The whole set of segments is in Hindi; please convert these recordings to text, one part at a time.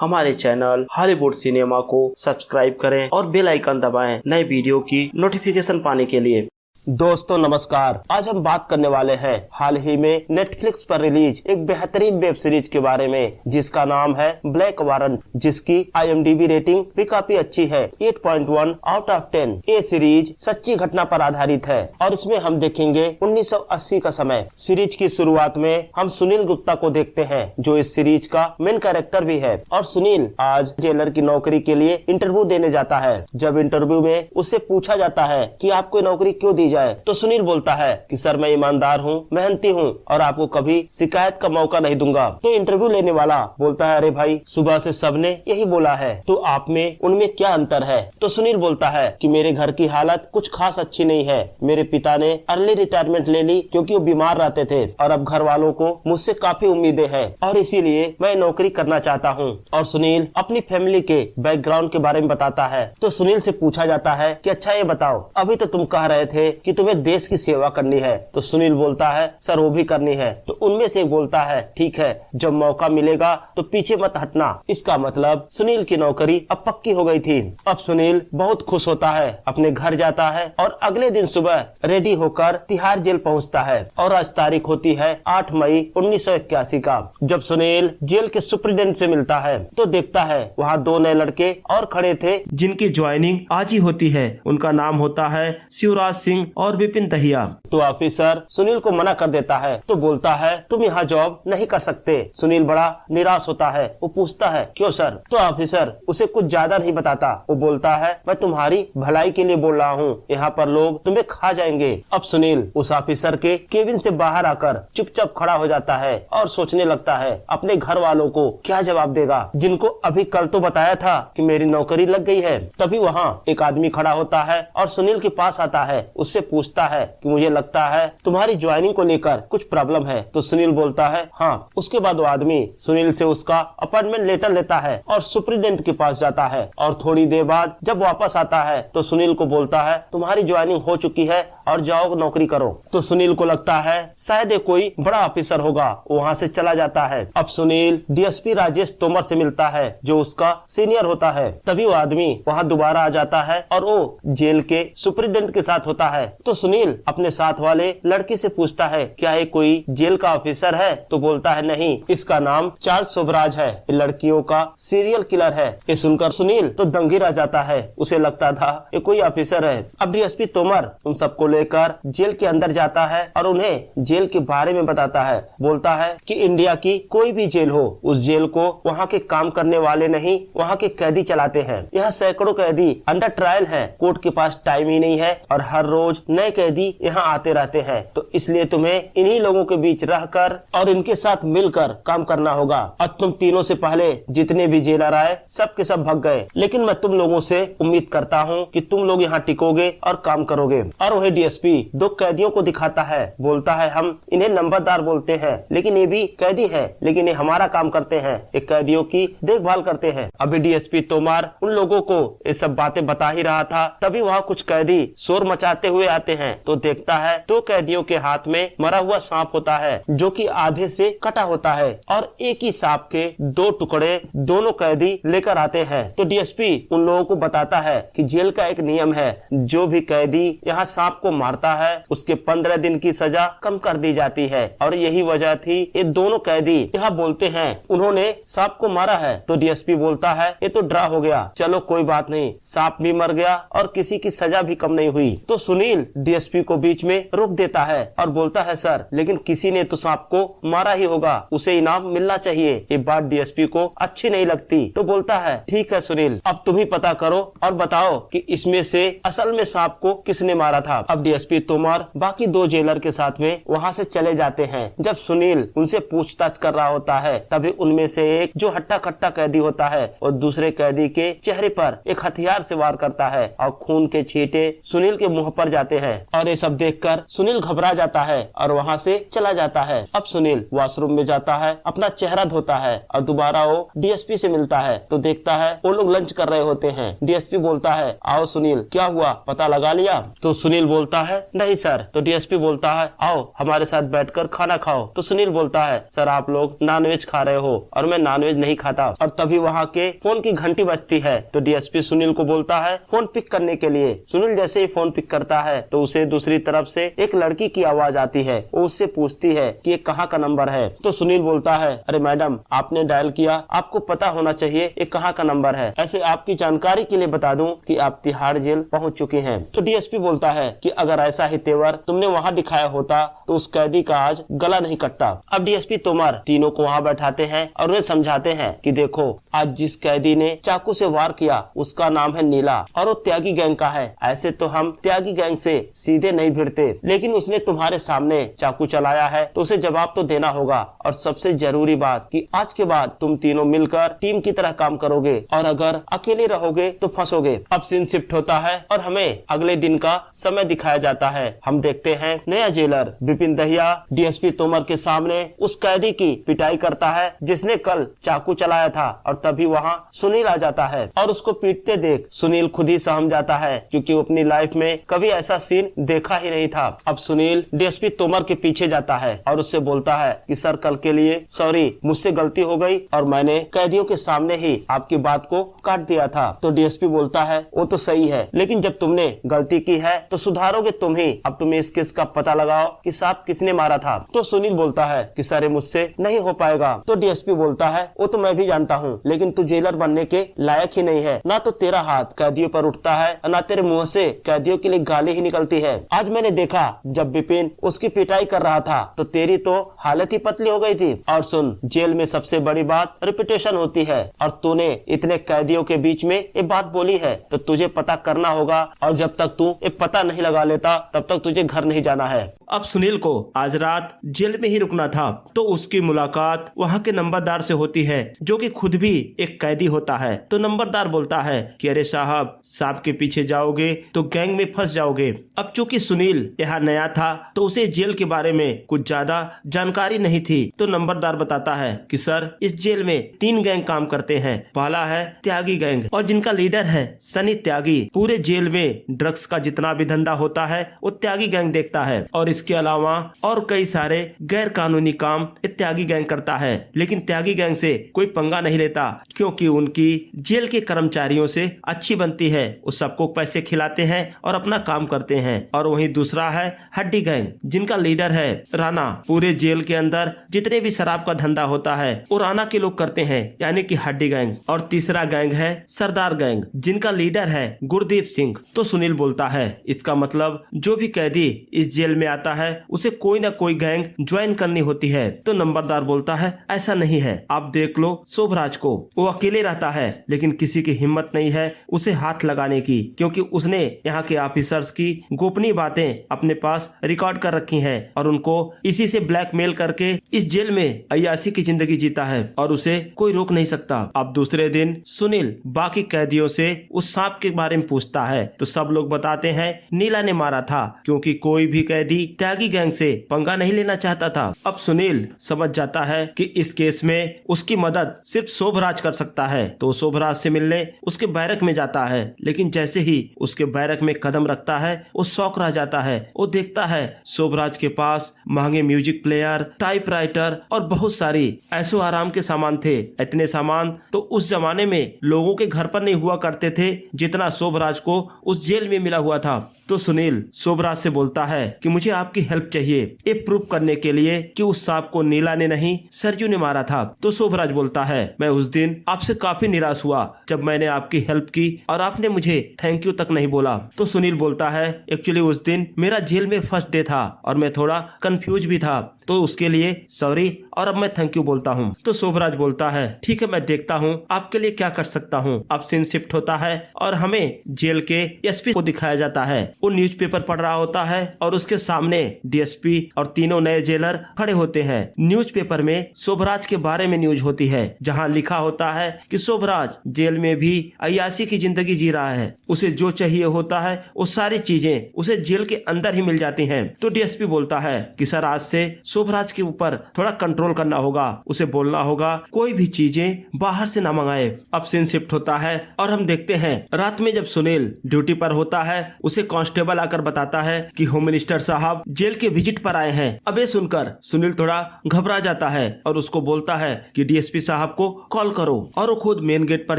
हमारे चैनल हॉलीवुड सिनेमा को सब्सक्राइब करें और बेल आइकन दबाएं नए वीडियो की नोटिफिकेशन पाने के लिए। दोस्तों नमस्कार, आज हम बात करने वाले हैं हाल ही में नेटफ्लिक्स पर रिलीज एक बेहतरीन वेब सीरीज के बारे में जिसका नाम है ब्लैक वारंट, जिसकी IMDb रेटिंग भी काफी अच्छी है 8.1 आउट ऑफ 10। ये सीरीज सच्ची घटना पर आधारित है और इसमें हम देखेंगे 1980 का समय। सीरीज की शुरुआत में हम सुनील गुप्ता को देखते हैं जो इस सीरीज का मेन कैरेक्टर भी है। और सुनील आज जेलर की नौकरी के लिए इंटरव्यू देने जाता है। जब इंटरव्यू में उससे पूछा जाता है कि आपको नौकरी क्यों दी जाए, तो सुनील बोलता है कि सर मैं ईमानदार हूँ, मेहनती हूँ और आपको कभी शिकायत का मौका नहीं दूंगा। तो इंटरव्यू लेने वाला बोलता है, अरे भाई सुबह से सबने यही बोला है, तो आप में उनमें क्या अंतर है? तो सुनील बोलता है कि मेरे घर की हालत कुछ खास अच्छी नहीं है। मेरे पिता ने अर्ली रिटायरमेंट ले ली क्योंकि वो बीमार रहते थे और अब घर वालों को मुझसे काफी उम्मीदें हैं और इसीलिए मैं नौकरी करना चाहता हूँ। और सुनील अपनी फैमिली के बैकग्राउंड के बारे में बताता है। तो सुनील से पूछा जाता है कि अच्छा ये बताओ, अभी तो तुम कह रहे थे कि तुम्हें देश की सेवा करनी है। तो सुनील बोलता है सर वो भी करनी है। तो उनमें से एक बोलता है ठीक है, जब मौका मिलेगा तो पीछे मत हटना। इसका मतलब सुनील की नौकरी अब पक्की हो गई थी। अब सुनील बहुत खुश होता है, अपने घर जाता है और अगले दिन सुबह रेडी होकर तिहाड़ जेल पहुंचता है। और आज तारीख होती है 8 मई 1981 का। जब सुनील जेल के सुप्रीडेंट से मिलता है तो देखता है वहाँ 2 नए लड़के और खड़े थे जिनकी ज्वाइनिंग आज ही होती है। उनका नाम होता है शिवराज सिंह और विपिन दहिया। तो ऑफिसर सुनील को मना कर देता है। तो बोलता है तुम यहाँ जॉब नहीं कर सकते। सुनील बड़ा निराश होता है। वो पूछता है क्यों सर? तो ऑफिसर उसे कुछ ज्यादा नहीं बताता। वो बोलता है मैं तुम्हारी भलाई के लिए बोल रहा हूँ, यहाँ पर लोग तुम्हें खा जाएंगे। अब सुनील उस ऑफिसर के केबिन से बाहर आकर चुपचाप खड़ा हो जाता है और सोचने लगता है अपने घर वालों को क्या जवाब देगा, जिनको अभी कल तो बताया था कि मेरी नौकरी लग गई है। तभी वहाँ एक आदमी खड़ा होता है और सुनील के पास आता है। उससे पूछता है कि मुझे लगता है तुम्हारी ज्वाइनिंग को लेकर कुछ प्रॉब्लम है। तो सुनील बोलता है हाँ। उसके बाद वो आदमी सुनील से उसका अपॉइंटमेंट लेटर लेता है और सुप्रीडेंट के पास जाता है। और थोड़ी देर बाद जब वापस आता है तो सुनील को बोलता है तुम्हारी ज्वाइनिंग हो चुकी है और जाओ नौकरी करो। तो सुनील को लगता है शायद ये कोई बड़ा ऑफिसर होगा, वहाँ से चला जाता है। अब सुनील DSP राजेश तोमर से मिलता है जो उसका सीनियर होता है। तभी वो आदमी वहाँ दोबारा आ जाता है और वो जेल के सुप्रीडेंट के साथ होता है। तो सुनील अपने साथ वाले लड़की से पूछता है क्या ये कोई जेल का ऑफिसर है? तो बोलता है नहीं, इसका नाम चार्ल्स शोभराज है, लड़कियों का सीरियल किलर है। ये सुनकर सुनील तो दंगी रह जाता है। उसे लगता था ये कोई ऑफिसर है। अब DSP तोमर उन सबको लेकर जेल के अंदर जाता है और उन्हें जेल के बारे में बताता है। बोलता है कि इंडिया की कोई भी जेल हो, उस जेल को वहाँ के काम करने वाले नहीं, वहाँ के कैदी चलाते हैं। यहाँ सैकड़ों कैदी अंडर ट्रायल है, कोर्ट के पास टाइम ही नहीं है और हर रोज नए कैदी यहाँ आते रहते हैं। तो इसलिए तुम्हें इन्हीं लोगों के बीच रहकर और इनके साथ मिलकर काम करना होगा। और तुम तीनों से पहले जितने भी जेलर आए सब के सब भाग गए, लेकिन मैं तुम लोगों से उम्मीद करता हूँ कि तुम लोग यहाँ टिकोगे और काम करोगे। और वही DSP 2 कैदियों को दिखाता है। बोलता है हम इन्हें नंबरदार बोलते हैं, लेकिन ये भी कैदी है, लेकिन ये हमारा काम करते हैं, एक कैदियों की देखभाल करते हैं। अभी DSP तोमर उन लोगों को ये सब बातें बता ही रहा था, तभी वहाँ कुछ कैदी शोर मचाते हुए आते हैं। तो देखता है 2 कैदियों के हाथ में मरा हुआ सांप होता है जो कि आधे से कटा होता है और एक ही सांप के 2 टुकड़े दोनों कैदी लेकर आते हैं। तो DSP उन लोगों को बताता है कि जेल का एक नियम है, जो भी कैदी यहाँ सांप को मारता है उसके 15 दिन की सजा कम कर दी जाती है। और यही वजह थी ये दोनों कैदी यहाँ बोलते हैं उन्होंने सांप को मारा है। तो DSP बोलता है ये तो ड्रा हो गया, चलो कोई बात नहीं, सांप भी मर गया और किसी की सजा भी कम नहीं हुई। तो सुनील DSP को बीच में रोक देता है और बोलता है सर लेकिन किसी ने तो सांप को मारा ही होगा, उसे इनाम मिलना चाहिए। ये बात DSP को अच्छी नहीं लगती। तो बोलता है ठीक है सुनील, अब तुम ही पता करो और बताओ कि इसमें से असल में सांप को किसने मारा था। अब DSP तोमर बाकी 2 जेलर के साथ में वहाँ से चले जाते हैं। जब सुनील उनसे पूछताछ कर रहा होता है तभी उनमें से एक जो हट्टा कट्टा कैदी होता है और दूसरे कैदी के चेहरे पर एक हथियार से वार करता है और खून के छींटे सुनील के मुंह पर जाते हैं। और ये सब देखकर सुनील घबरा जाता है और वहाँ से चला जाता है। अब सुनील वॉशरूम में जाता है, अपना चेहरा धोता है और दोबारा वो DSP से मिलता है। तो देखता है वो लोग लंच कर रहे होते हैं। DSP बोलता है आओ सुनील क्या हुआ, पता लगा लिया? तो सुनील बोलता बोलता है नहीं सर। तो डीएसपी बोलता है आओ हमारे साथ बैठकर खाना खाओ। तो सुनील बोलता है सर आप लोग नॉनवेज खा रहे हो और मैं नॉनवेज नहीं खाता। और तभी वहाँ के फोन की घंटी बजती है। तो डीएसपी सुनील को बोलता है फोन पिक करने के लिए। सुनील जैसे ही फोन पिक करता है तो उसे दूसरी तरफ से एक लड़की की आवाज आती है। वो उससे पूछती है कि ये कहाँ का नंबर है। तो सुनील बोलता है अरे मैडम आपने डायल किया, आपको पता होना चाहिए ये कहाँ का नंबर है। ऐसे आपकी जानकारी के लिए बता दूं कि आप तिहाड़ जेल पहुंच चुके हैं। तो डीएसपी बोलता है कि अगर ऐसा ही तेवर तुमने वहाँ दिखाया होता तो उस कैदी का आज गला नहीं कटता। अब डीएसपी तोमर तीनों को वहाँ बैठाते हैं और उन्हें समझाते हैं कि देखो आज जिस कैदी ने चाकू से वार किया उसका नाम है नीला और वो त्यागी गैंग का है। ऐसे तो हम त्यागी गैंग से सीधे नहीं भिड़ते, लेकिन उसने तुम्हारे सामने चाकू चलाया है तो उसे जवाब तो देना होगा। और सबसे जरूरी बात कि आज के बाद तुम तीनों मिलकर टीम की तरह काम करोगे और अगर अकेले रहोगे तो फंसोगे। अब सीन शिफ्ट होता है और हमें अगले दिन का समय दिखाया जाता है। हम देखते हैं नया जेलर विपिन दहिया डीएसपी तोमर के सामने उस कैदी की पिटाई करता है जिसने कल चाकू चलाया था। और तभी वहाँ सुनील आ जाता है और उसको पीटते देख सुनील खुद ही सहम जाता है क्योंकि वो अपनी लाइफ में कभी ऐसा सीन देखा ही नहीं था। अब सुनील डीएसपी तोमर के पीछे जाता है और उससे बोलता है कि सर कल के लिए सॉरी, मुझसे गलती हो गई और मैंने कैदियों के सामने ही आपकी बात को काट दिया था। तो डीएसपी बोलता है वो तो सही है, लेकिन जब तुमने गलती की है तो सुधारोगे तुम ही। अब तुम्हें इस केस का पता लगाओ कि सांप किसने मारा था। तो सुनील बोलता है कि सर ये मुझसे नहीं हो पाएगा। तो डीएसपी बोलता है वो तो मैं भी जानता हूँ, लेकिन तू जेलर बनने के लायक ही नहीं है। ना तो तेरा हाथ कैदियों पर उठता है और ना तेरे मुँह से कैदियों के लिए गाली ही निकलती है। आज मैंने देखा जब विपिन उसकी पिटाई कर रहा था तो तेरी तो हालत ही पतली हो गई थी। और सुन, जेल में सबसे बड़ी बात रेपुटेशन होती है और तूने इतने कैदियों के बीच में ये बात बोली है तो तुझे पता करना होगा और जब तक तू ये पता नहीं लगा लेता तब तक तुझे घर नहीं जाना है। अब सुनील को आज रात जेल में ही रुकना था तो उसकी मुलाकात वहाँ के नंबरदार से होती है जो कि खुद भी एक कैदी होता है। तो नंबरदार बोलता है कि अरे साहब सांप के पीछे जाओगे तो गैंग में फंस जाओगे। अब चूंकि सुनील यहाँ नया था तो उसे जेल के बारे में कुछ ज्यादा जानकारी नहीं थी। तो नंबरदार बताता है कि सर इस जेल में 3 गैंग काम करते हैं। पहला है त्यागी गैंग और जिनका लीडर है सनी त्यागी। पूरे जेल में ड्रग्स का जितना भी धंधा होता है वो त्यागी गैंग देखता है और इसके अलावा और कई सारे गैर कानूनी काम त्यागी गैंग करता है। लेकिन त्यागी गैंग से कोई पंगा नहीं लेता क्योंकि उनकी जेल के कर्मचारियों से अच्छी बनती है। वो सबको पैसे खिलाते हैं और अपना काम करते हैं। और वहीं दूसरा है हड्डी गैंग जिनका लीडर है राणा। पूरे जेल के अंदर जितने भी शराब का धंधा होता है वो राणा के लोग करते हैं यानी कि हड्डी गैंग। और तीसरा गैंग है सरदार गैंग जिनका लीडर है गुरदीप सिंह। तो सुनील बोलता है इसका मतलब जो भी कैदी इस जेल में आता है उसे कोई ना कोई गैंग ज्वाइन करनी होती है। तो नंबरदार बोलता है ऐसा नहीं है, आप देख लो शोभराज को, वो अकेले रहता है लेकिन किसी की हिम्मत नहीं है उसे हाथ लगाने की क्योंकि उसने यहाँ के ऑफिसर्स की गोपनीय बातें अपने पास रिकॉर्ड कर रखी हैं और उनको इसी से ब्लैकमेल करके इस जेल में अय्याशी की जिंदगी जीता है और उसे कोई रोक नहीं सकता। अब दूसरे दिन सुनील बाकी कैदियों से उस सांप के बारे में पूछता है तो सब लोग बताते हैं नीला ने मारा था क्योंकि कोई भी कैदी त्यागी गैंग से पंगा नहीं लेना चाहता था। अब सुनील समझ जाता है कि इस केस में उसकी मदद सिर्फ शोभराज कर सकता है तो शोभराज से मिलने उसके बैरक में जाता है। लेकिन जैसे ही उसके बैरक में कदम रखता है वो शौक रह जाता है। वो देखता है शोभराज के पास महंगे म्यूजिक प्लेयर, टाइपराइटर और बहुत सारी ऐशो आराम के सामान थे। इतने सामान तो उस जमाने में लोगों के घर पर नहीं हुआ करते थे जितना शोभराज को उस जेल में मिला हुआ था। तो सुनील शोभराज से बोलता है कि मुझे आपकी हेल्प चाहिए ये प्रूफ करने के लिए कि उस सांप को नीला ने नहीं सरजू ने मारा था। तो शोभराज बोलता है मैं उस दिन आपसे काफी निराश हुआ जब मैंने आपकी हेल्प की और आपने मुझे थैंक यू तक नहीं बोला। तो सुनील बोलता है एक्चुअली उस दिन मेरा जेल में फर्स्ट डे था और मैं थोड़ा कंफ्यूज भी था तो उसके लिए सॉरी और अब मैं थैंक यू बोलता हूँ। तो शोभराज बोलता है ठीक है मैं देखता हूँ आपके लिए क्या कर सकता हूँ। अब सीन शिफ्ट होता है और हमें जेल के एसपी को दिखाया जाता है। वो न्यूज़पेपर पढ़ रहा होता है और उसके सामने डीएसपी और तीनों नए जेलर खड़े होते हैं। न्यूज़पेपर में शोभराज के बारे में न्यूज होती है जहाँ लिखा होता है कि शोभराज जेल में भी अय्याशी की जिंदगी जी रहा है। उसे जो चाहिए होता है वो सारी चीजें उसे जेल के अंदर ही मिल जाती हैं। तो डीएसपी बोलता है कि सर आज से शोभराज के ऊपर थोड़ा कंट्रोल करना होगा, उसे बोलना होगा कोई भी चीजें बाहर से ना मंगाए। अब सीन शिफ्ट होता है और हम देखते हैं रात में जब सुनील ड्यूटी पर होता है उसे कांस्टेबल आकर बताता है कि होम मिनिस्टर साहब जेल के विजिट पर आए हैं। अब ये सुनकर सुनील थोड़ा घबरा जाता है और उसको बोलता है कि डीएसपी साहब को कॉल करो, और वो खुद मेन गेट पर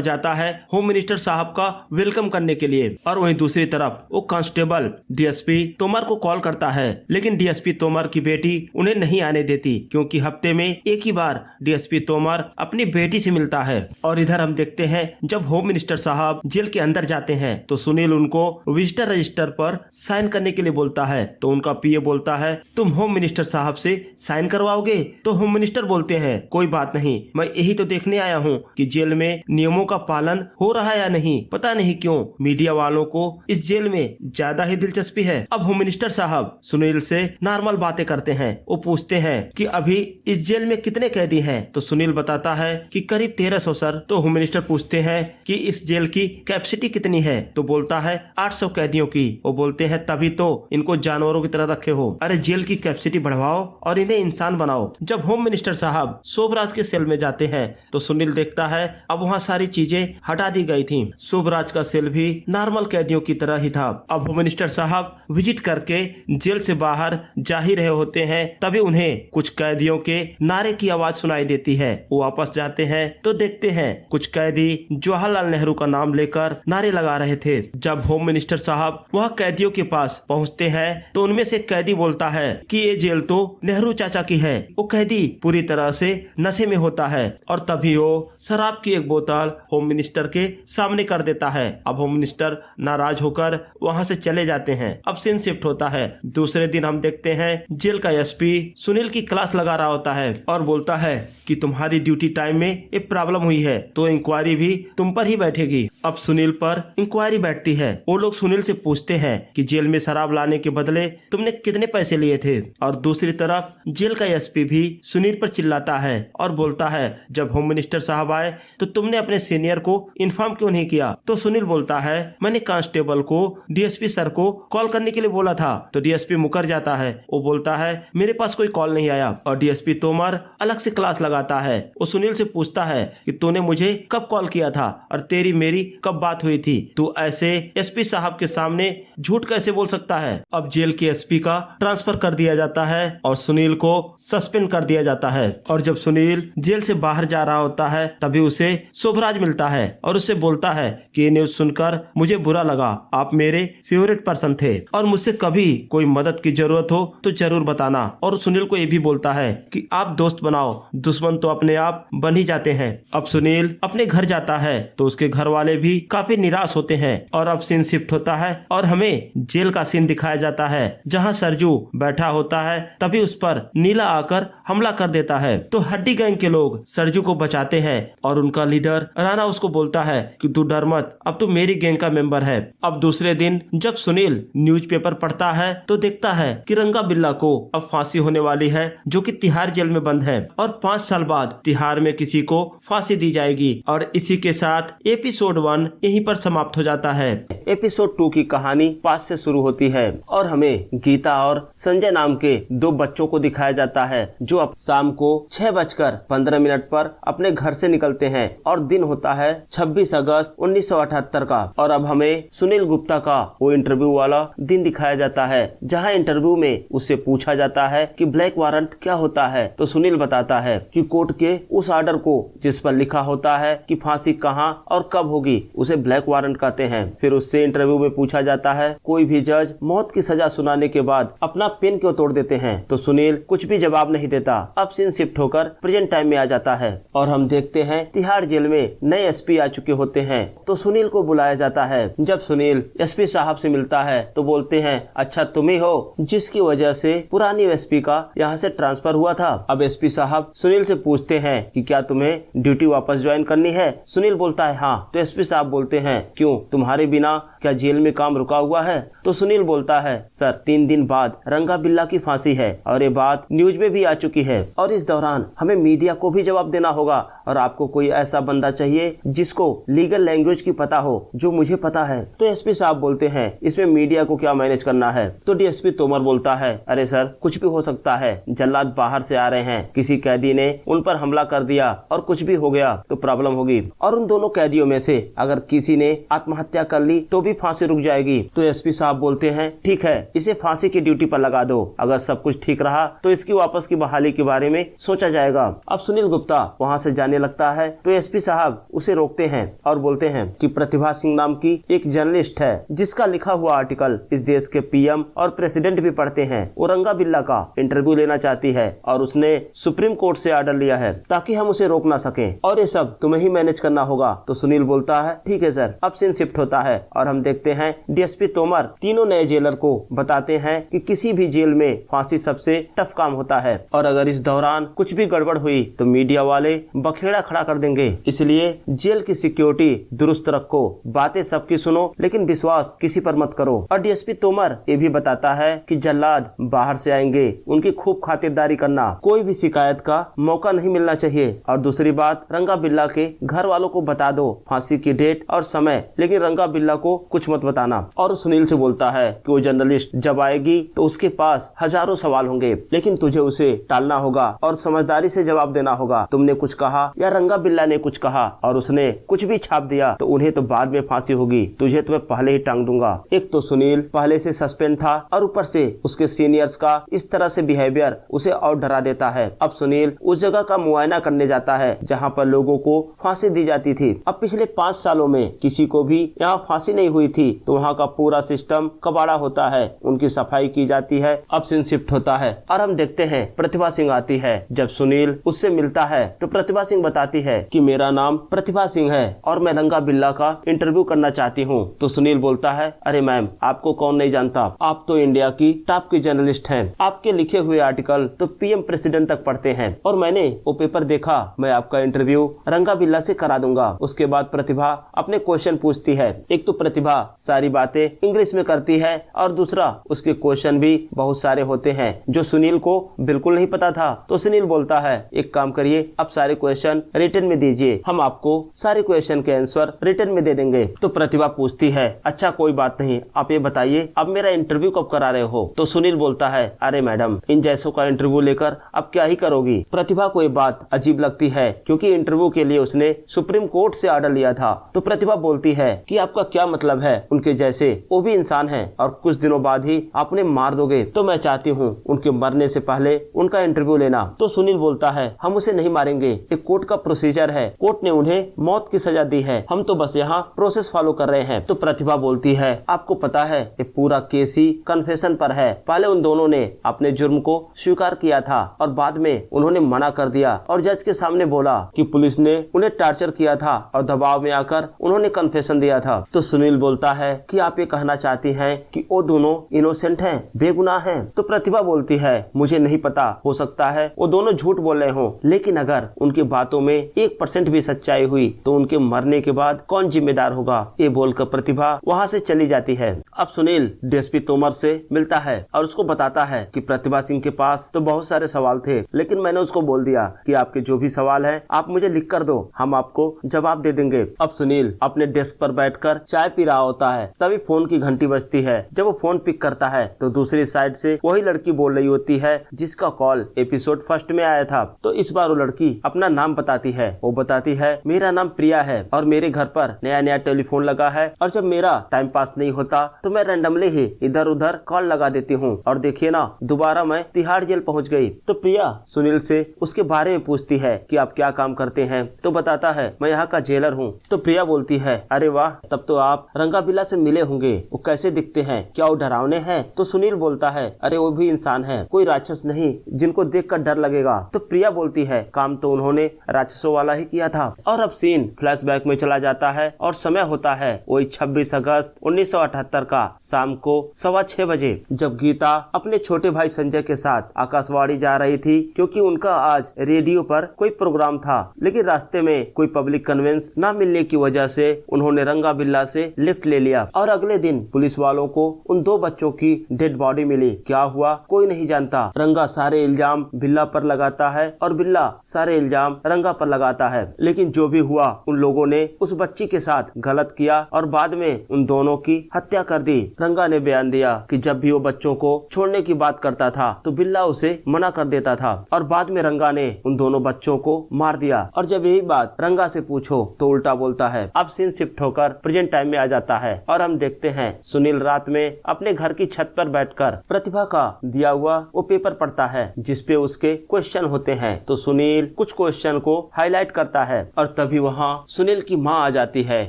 जाता है होम मिनिस्टर साहब का वेलकम करने के लिए। और वहीं दूसरी तरफ वो कांस्टेबल डीएसपी तोमर को कॉल करता है, लेकिन डीएसपी तोमर की बेटी उन्हें नहीं आने देती, क्योंकि हफ्ते में एक ही बार डीएसपी तोमर अपनी बेटी से मिलता है। और इधर हम देखते हैं जब होम मिनिस्टर साहब जेल के अंदर जाते हैं तो सुनील उनको विजिटर रजिस्टर पर साइन करने के लिए बोलता है। तो उनका पीए बोलता है तुम होम मिनिस्टर साहब से साइन करवाओगे? तो होम मिनिस्टर बोलते हैं कोई बात नहीं, मैं यही तो देखने आया हूँ कि जेल में नियमों का पालन हो रहा है या नहीं। पता नहीं क्यों मीडिया वालों को इस जेल में ज्यादा ही दिलचस्पी है। अब होम मिनिस्टर साहब सुनील से नॉर्मल बातें करते हैं। वो पूछते हैं कि अभी इस जेल में कितने कैदी हैं? तो सुनील बताता है कि करीब 1300 सर। तो होम मिनिस्टर पूछते हैं कि इस जेल की कैपेसिटी कितनी है? तो बोलता है 800 कैदियों की। वो बोलते हैं तभी तो इनको जानवरों की तरह रखे हो। अरे जेल की कैपेसिटी बढ़वाओ और इन्हें इंसान बनाओ। जब होम मिनिस्टर साहब शोभराज के सेल में जाते हैं तो सुनील देखता है अब वहाँ सारी चीजें हटा दी गई थी। शोभराज का सेल भी नॉर्मल कैदियों की तरह ही था। अब होम मिनिस्टर साहब विजिट करके जेल से बाहर जा ही रहे होते हैं, तभी उन्हें कुछ कैदियों के नारे की आवाज सुनाई देती है। वो वापस जाते हैं तो देखते हैं कुछ कैदी जवाहरलाल नेहरू का नाम लेकर नारे लगा रहे थे। जब होम मिनिस्टर साहब वह कैदियों के पास पहुंचते हैं तो उनमें से एक कैदी बोलता है कि ये जेल तो नेहरू चाचा की है। वो कैदी पूरी तरह से नशे में होता है और तभी वो शराब की एक बोतल होम मिनिस्टर के सामने कर देता है। अब होम मिनिस्टर नाराज होकर वहां से चले जाते हैं। अब सीन शिफ्ट होता है। दूसरे दिन हम देखते हैं जेल का एसपी सुनील की क्लास लगा रहा होता है और बोलता है कि तुम्हारी ड्यूटी टाइम में एक प्रॉब्लम हुई है तो इंक्वायरी भी तुम पर ही बैठेगी। अब सुनील पर इंक्वायरी बैठती है। वो लोग सुनील से पूछते हैं कि जेल में शराब लाने के बदले तुमने कितने पैसे लिए थे? और दूसरी तरफ जेल का एसपी भी सुनील पर चिल्लाता है और बोलता है जब होम मिनिस्टर साहब आए तो तुमने अपने सीनियर को इन्फॉर्म क्यों नहीं किया? तो सुनील बोलता है मैंने कांस्टेबल को डीएसपी सर को कॉल करने के लिए बोला था। तो डीएसपी मुकर जाता है। वो बोलता है मेरे पास कोई कॉल नहीं आया। और डीएसपी तोमर अलग से क्लास लगाता है। वो सुनील से पूछता है कि तूने मुझे कब कॉल किया था और तेरी मेरी कब बात हुई थी? तू ऐसे एसपी साहब के सामने झूठ कैसे बोल सकता है? अब जेल के एसपी का ट्रांसफर कर दिया जाता है और सुनील को सस्पेंड कर दिया जाता है। और जब सुनील जेल से बाहर जा रहा होता है तभी उसे शोभराज मिलता है और उससे बोलता है कि ये न्यूज सुनकर मुझे बुरा लगा। आप मेरे फेवरेट पर्सन थे और मुझसे कभी कोई मदद की जरूरत हो तो जरूर बताना। और सुनील को ये भी बोलता है कि आप दोस्त बनाओ, दुश्मन तो अपने आप बन ही जाते हैं। अब सुनील अपने घर जाता है तो उसके घर वाले भी काफी निराश होते हैं। और अब सीन शिफ्ट होता है और हमें जेल का सीन दिखाया जाता है जहां सरजू बैठा होता है। तभी उस पर नीला आकर हमला कर देता है। तो हड्डी गैंग के लोग सरजू को बचाते हैं और उनका लीडर राणा उसको बोलता है कि तू डर मत, अब तू मेरी गैंग का मेंबर है। अब दूसरे दिन जब सुनील न्यूज़पेपर पढ़ता है तो देखता है कि रंगा बिल्ला को अब फांसी होने वाली है, जो कि तिहाड़ जेल में बंद है और 5 साल बाद तिहाड़ में किसी को फांसी दी जाएगी। और इसी के साथ एपिसोड 1 यहीं पर समाप्त हो जाता है। एपिसोड 2 की कहानी 5 से शुरू होती है और हमें गीता और संजय नाम के 2 बच्चों को दिखाया जाता है जो अब शाम को 6:15 पर अपने घर से निकलते हैं और दिन होता है 26 अगस्त 1978 का। और अब हमें सुनील गुप्ता का वो इंटरव्यू वाला दिन दिखाया जाता है जहां इंटरव्यू में उससे पूछा जाता है कि ब्लैक वारंट क्या होता है। तो सुनील बताता है कि कोर्ट के उस ऑर्डर को जिस पर लिखा होता है कि फांसी कहां और कब होगी उसे ब्लैक वारंट कहते हैं। फिर उससे इंटरव्यू में पूछा जाता है कोई भी जज मौत की सजा सुनाने के बाद अपना पेन क्यों तोड़ देते हैं? तो सुनील कुछ भी जवाब नहीं देता। अब सीन शिफ्ट होकर प्रेजेंट टाइम में आ जाता है और हम देखते हैं तिहाड़ जेल में नए एसपी आ चुके होते हैं। तो सुनील को बुलाया जाता है। जब सुनील एसपी साहब से मिलता है तो बोलते हैं अच्छा तुम ही हो जिसकी वजह से पुरानी एसपी का यहाँ से ट्रांसफर हुआ था। अब एसपी साहब सुनील से पूछते हैं कि क्या तुम्हें ड्यूटी वापस ज्वाइन करनी है? सुनील बोलता है हाँ। तो एसपी साहब बोलते हैं क्यों, तुम्हारे बिना क्या जेल में काम रुका हुआ है? तो सुनील बोलता है सर 3 दिन बाद रंगा बिल्ला की फांसी है और ये बात न्यूज में भी आ चुकी है और इस दौरान हमें मीडिया को भी जवाब देना होगा और आपको कोई ऐसा बंदा चाहिए जिसको लीगल लैंग्वेज की पता हो जो मुझे पता है। तो एसपी साहब बोलते हैं इसमें मीडिया को क्या क्या मैनेज करना है। तो डीएसपी तोमर बोलता है, अरे सर कुछ भी हो सकता है, जल्लाद बाहर से आ रहे हैं, किसी कैदी ने उन पर हमला कर दिया और कुछ भी हो गया तो प्रॉब्लम होगी, और उन दोनों कैदियों में से अगर किसी ने आत्महत्या कर ली तो भी फांसी रुक जाएगी। तो एसपी साहब बोलते हैं, ठीक है, इसे फांसी की ड्यूटी पर लगा दो, अगर सब कुछ ठीक रहा तो इसकी वापस की बहाली के बारे में सोचा जाएगा। अब सुनील गुप्ता वहाँ से जाने लगता है तो एसपी साहब उसे रोकते हैं और बोलते हैं कि प्रतिभा सिंह नाम की एक जर्नलिस्ट है जिसका लिखा हुआ आर्टिकल इस देश के पीएम और प्रेसिडेंट भी पढ़ते हैं, वो रंगा बिल्ला का इंटरव्यू लेना चाहती है और उसने सुप्रीम कोर्ट से ऑर्डर लिया है ताकि हम उसे रोक ना सके, और ये सब तुम्हें ही मैनेज करना होगा। तो सुनील बोलता है, ठीक है सर। अब सीन शिफ्ट होता है और हम देखते हैं डीएसपी तोमर तीनों नए जेलर को बताते हैं कि किसी भी जेल में फांसी सबसे टफ काम होता है, और अगर इस दौरान कुछ भी गड़बड़ हुई तो मीडिया वाले बखेड़ा खड़ा कर देंगे, इसलिए जेल की सिक्योरिटी दुरुस्त रखो, बातें सबकी सुनो लेकिन विश्वास किसी पर मत करो। और डीएसपी तोमर ये भी बताता है कि जल्लाद बाहर से आएंगे, उनकी खूब खातिरदारी करना, कोई भी शिकायत का मौका नहीं मिलना चाहिए। और दूसरी बात, रंगा बिल्ला के घर वालों को बता दो फांसी की डेट और समय, लेकिन रंगा बिल्ला को कुछ मत बताना। और सुनील से बोलता है कि वो जर्नलिस्ट जब आएगी तो उसके पास हजारों सवाल होंगे, लेकिन तुझे उसे टालना होगा और समझदारी से जवाब देना होगा। तुमने कुछ कहा या रंगा बिल्ला ने कुछ कहा और उसने कुछ भी छाप दिया तो उन्हें तो बाद में फांसी होगी, तुझे तो मैं पहले ही टांग दूंगा। एक तो सुनील पहले से सस्पेंड था और ऊपर से उसके सीनियर्स का इस तरह से बिहेवियर उसे और डरा देता है। अब सुनील उस जगह का मुआयना करने जाता है जहाँ पर लोगों को फांसी दी जाती थी। अब पिछले 5 सालों में किसी को भी यहाँ फांसी नहीं हुई थी, तो वहाँ का पूरा सिस्टम कबाड़ा होता है, उनकी सफाई की जाती है। अब सीन शिफ्ट होता है और हम देखते हैं प्रतिभा सिंह आती है। जब सुनील उससे मिलता है तो प्रतिभा सिंह बताती है कि मेरा नाम प्रतिभा सिंह है और मैं रंगा बिल्ला का इंटरव्यू करना चाहती हूँ। तो सुनील बोलता है, अरे मैम, आपको कौन नहीं जानता, आप तो इंडिया की टॉप की जर्नलिस्ट हैं, आपके लिखे हुए आर्टिकल तो पीएम प्रेसिडेंट तक पढ़ते हैं और मैंने वो पेपर देखा, मैं आपका इंटरव्यू रंगा बिल्ला से करा दूंगा। उसके बाद प्रतिभा अपने क्वेश्चन पूछती है। एक तो प्रतिभा सारी बातें इंग्लिश में करती है और दूसरा उसके क्वेश्चन भी बहुत सारे होते हैं जो सुनील को बिल्कुल नहीं पता था। तो सुनील बोलता है, एक काम करिए, आप सारे क्वेश्चन रिटन में दीजिए, हम आपको सारे क्वेश्चन के आंसर रिटन में दे देंगे। तो प्रतिभा पूछती है, अच्छा कोई बात नहीं, आप ये बताइए अब मेरा इंटरव्यू कब करा रहे हो। तो सुनील बोलता है, अरे मैडम, इन जैसों का इंटरव्यू लेकर अब क्या ही करोगी। प्रतिभा को ये बात अजीब लगती है क्योंकि इंटरव्यू के लिए उसने सुप्रीम कोर्ट से ऑर्डर लिया था। तो प्रतिभा बोलती है कि आपका क्या मतलब है, उनके जैसे वो भी इंसान है और कुछ दिनों बाद ही आप उन्हें मार दोगे, तो मैं चाहती हूँ उनके मरने से पहले उनका इंटरव्यू लेना। तो सुनील बोलता है, हम उसे नहीं मारेंगे, एक कोर्ट का प्रोसीजर है, कोर्ट ने उन्हें मौत की सजा दी है, हम तो बस यहाँ प्रोसेस फॉलो कर रहे हैं। तो प्रतिभा बोलती है, आपको पता है ये पूरा केस ही कन्फेशन पर है, पहले उन दोनों ने अपने जुर्म को स्वीकार किया था और बाद में उन्होंने मना कर दिया और जज के सामने बोला कि पुलिस ने उन्हें टार्चर किया था और दबाव में आकर उन्होंने कन्फेशन दिया था। तो सुनील बोलता है कि आप ये कहना चाहती हैं कि वो दोनों इनोसेंट हैं, बेगुनाह हैं। तो प्रतिभा बोलती है, मुझे नहीं पता, हो सकता है वो दोनों झूठ बोल रहे हों, लेकिन अगर उनकी बातों में 1% भी सच्चाई हुई तो उनके मरने के बाद कौन जिम्मेदार होगा। ये बोलकर प्रतिभा वहाँ से चली जाती है। अब सुनील डीएसपी तोमर से मिलता है और उसको बताता है कि प्रतिभा सिंह के पास तो बहुत सारे सवाल थे, लेकिन मैंने उसको बोल दिया कि आपके जो भी सवाल है आप मुझे लिख कर दो, हम आपको जवाब दे देंगे। अब सुनील अपने डेस्क पर बैठकर चाय पी रहा होता है, तभी फोन की घंटी बजती है। जब वो फोन पिक करता है तो दूसरी साइड से वही लड़की बोल रही होती है जिसका कॉल एपिसोड फर्स्ट में आया था। तो इस बार वो लड़की अपना नाम बताती है। वो बताती है, मेरा नाम प्रिया है और मेरे घर पर नया नया टेलीफोन लगा है और जब मेरा टाइम पास नहीं होता तो मैं रैंडमली ही इधर उधर कॉल लगा देती हूँ और देखिए ना, दोबारा मैं तिहाड़ जेल पहुँच गई। तो प्रिया सुनील से उसके बारे में पूछती है कि आप क्या काम करते हैं। तो बताता है, मैं यहाँ का जेलर हूँ। तो प्रिया बोलती है, अरे वाह, तब तो आप रंगा बिल्ला से मिले होंगे, वो कैसे दिखते हैं, क्या वो डरावने हैं। तो सुनील बोलता है, अरे वो भी इंसान है, कोई राक्षस नहीं जिनको देखकर डर लगेगा। तो प्रिया बोलती है, काम तो उन्होंने राक्षसों वाला ही किया था। और अब सीन फ्लैशबैक में चला जाता है और समय होता है वही 26 अगस्त 1978 का शाम को 6:15 बजे, जब गीता अपने छोटे भाई संजय के साथ आकाशवाणी जा रही थी क्योंकि उनका आज रेडियो पर कोई प्रोग्राम था, लेकिन रास्ते में कोई पब्लिक कन्वेंस न मिलने की वजह से उन्होंने रंगा बिल्ला से लिफ्ट ले लिया। और अगले दिन पुलिस वालों को उन 2 बच्चों की डेड बॉडी मिली। क्या हुआ कोई नहीं जानता। रंगा सारे इल्जाम बिल्ला पर लगाता है और बिल्ला सारे इल्जाम रंगा पर लगाता है, लेकिन जो भी हुआ उन लोगों ने उस बच्ची के साथ गलत किया और बाद में उन दोनों की हत्या कर दी। रंगा ने बयान दिया कि जब भी वो बच्चों को छोड़ने की बात करता था तो बिल्ला उसे मना कर देता था और बाद में रंगा ने उन दोनों बच्चों को मार दिया। और जब यही बात रंगा से पूछो तो उल्टा बोलता है। अब सीन शिफ्ट होकर प्रेजेंट टाइम में आ जाता है और हम देखते हैं सुनील रात में अपने घर की छत पर बैठकर प्रतिभा का दिया हुआ वो पेपर पढ़ता है जिसपे उसके क्वेश्चन होते हैं। तो सुनील कुछ क्वेश्चन को हाईलाइट करता है और तभी वहाँ सुनील की माँ आ जाती है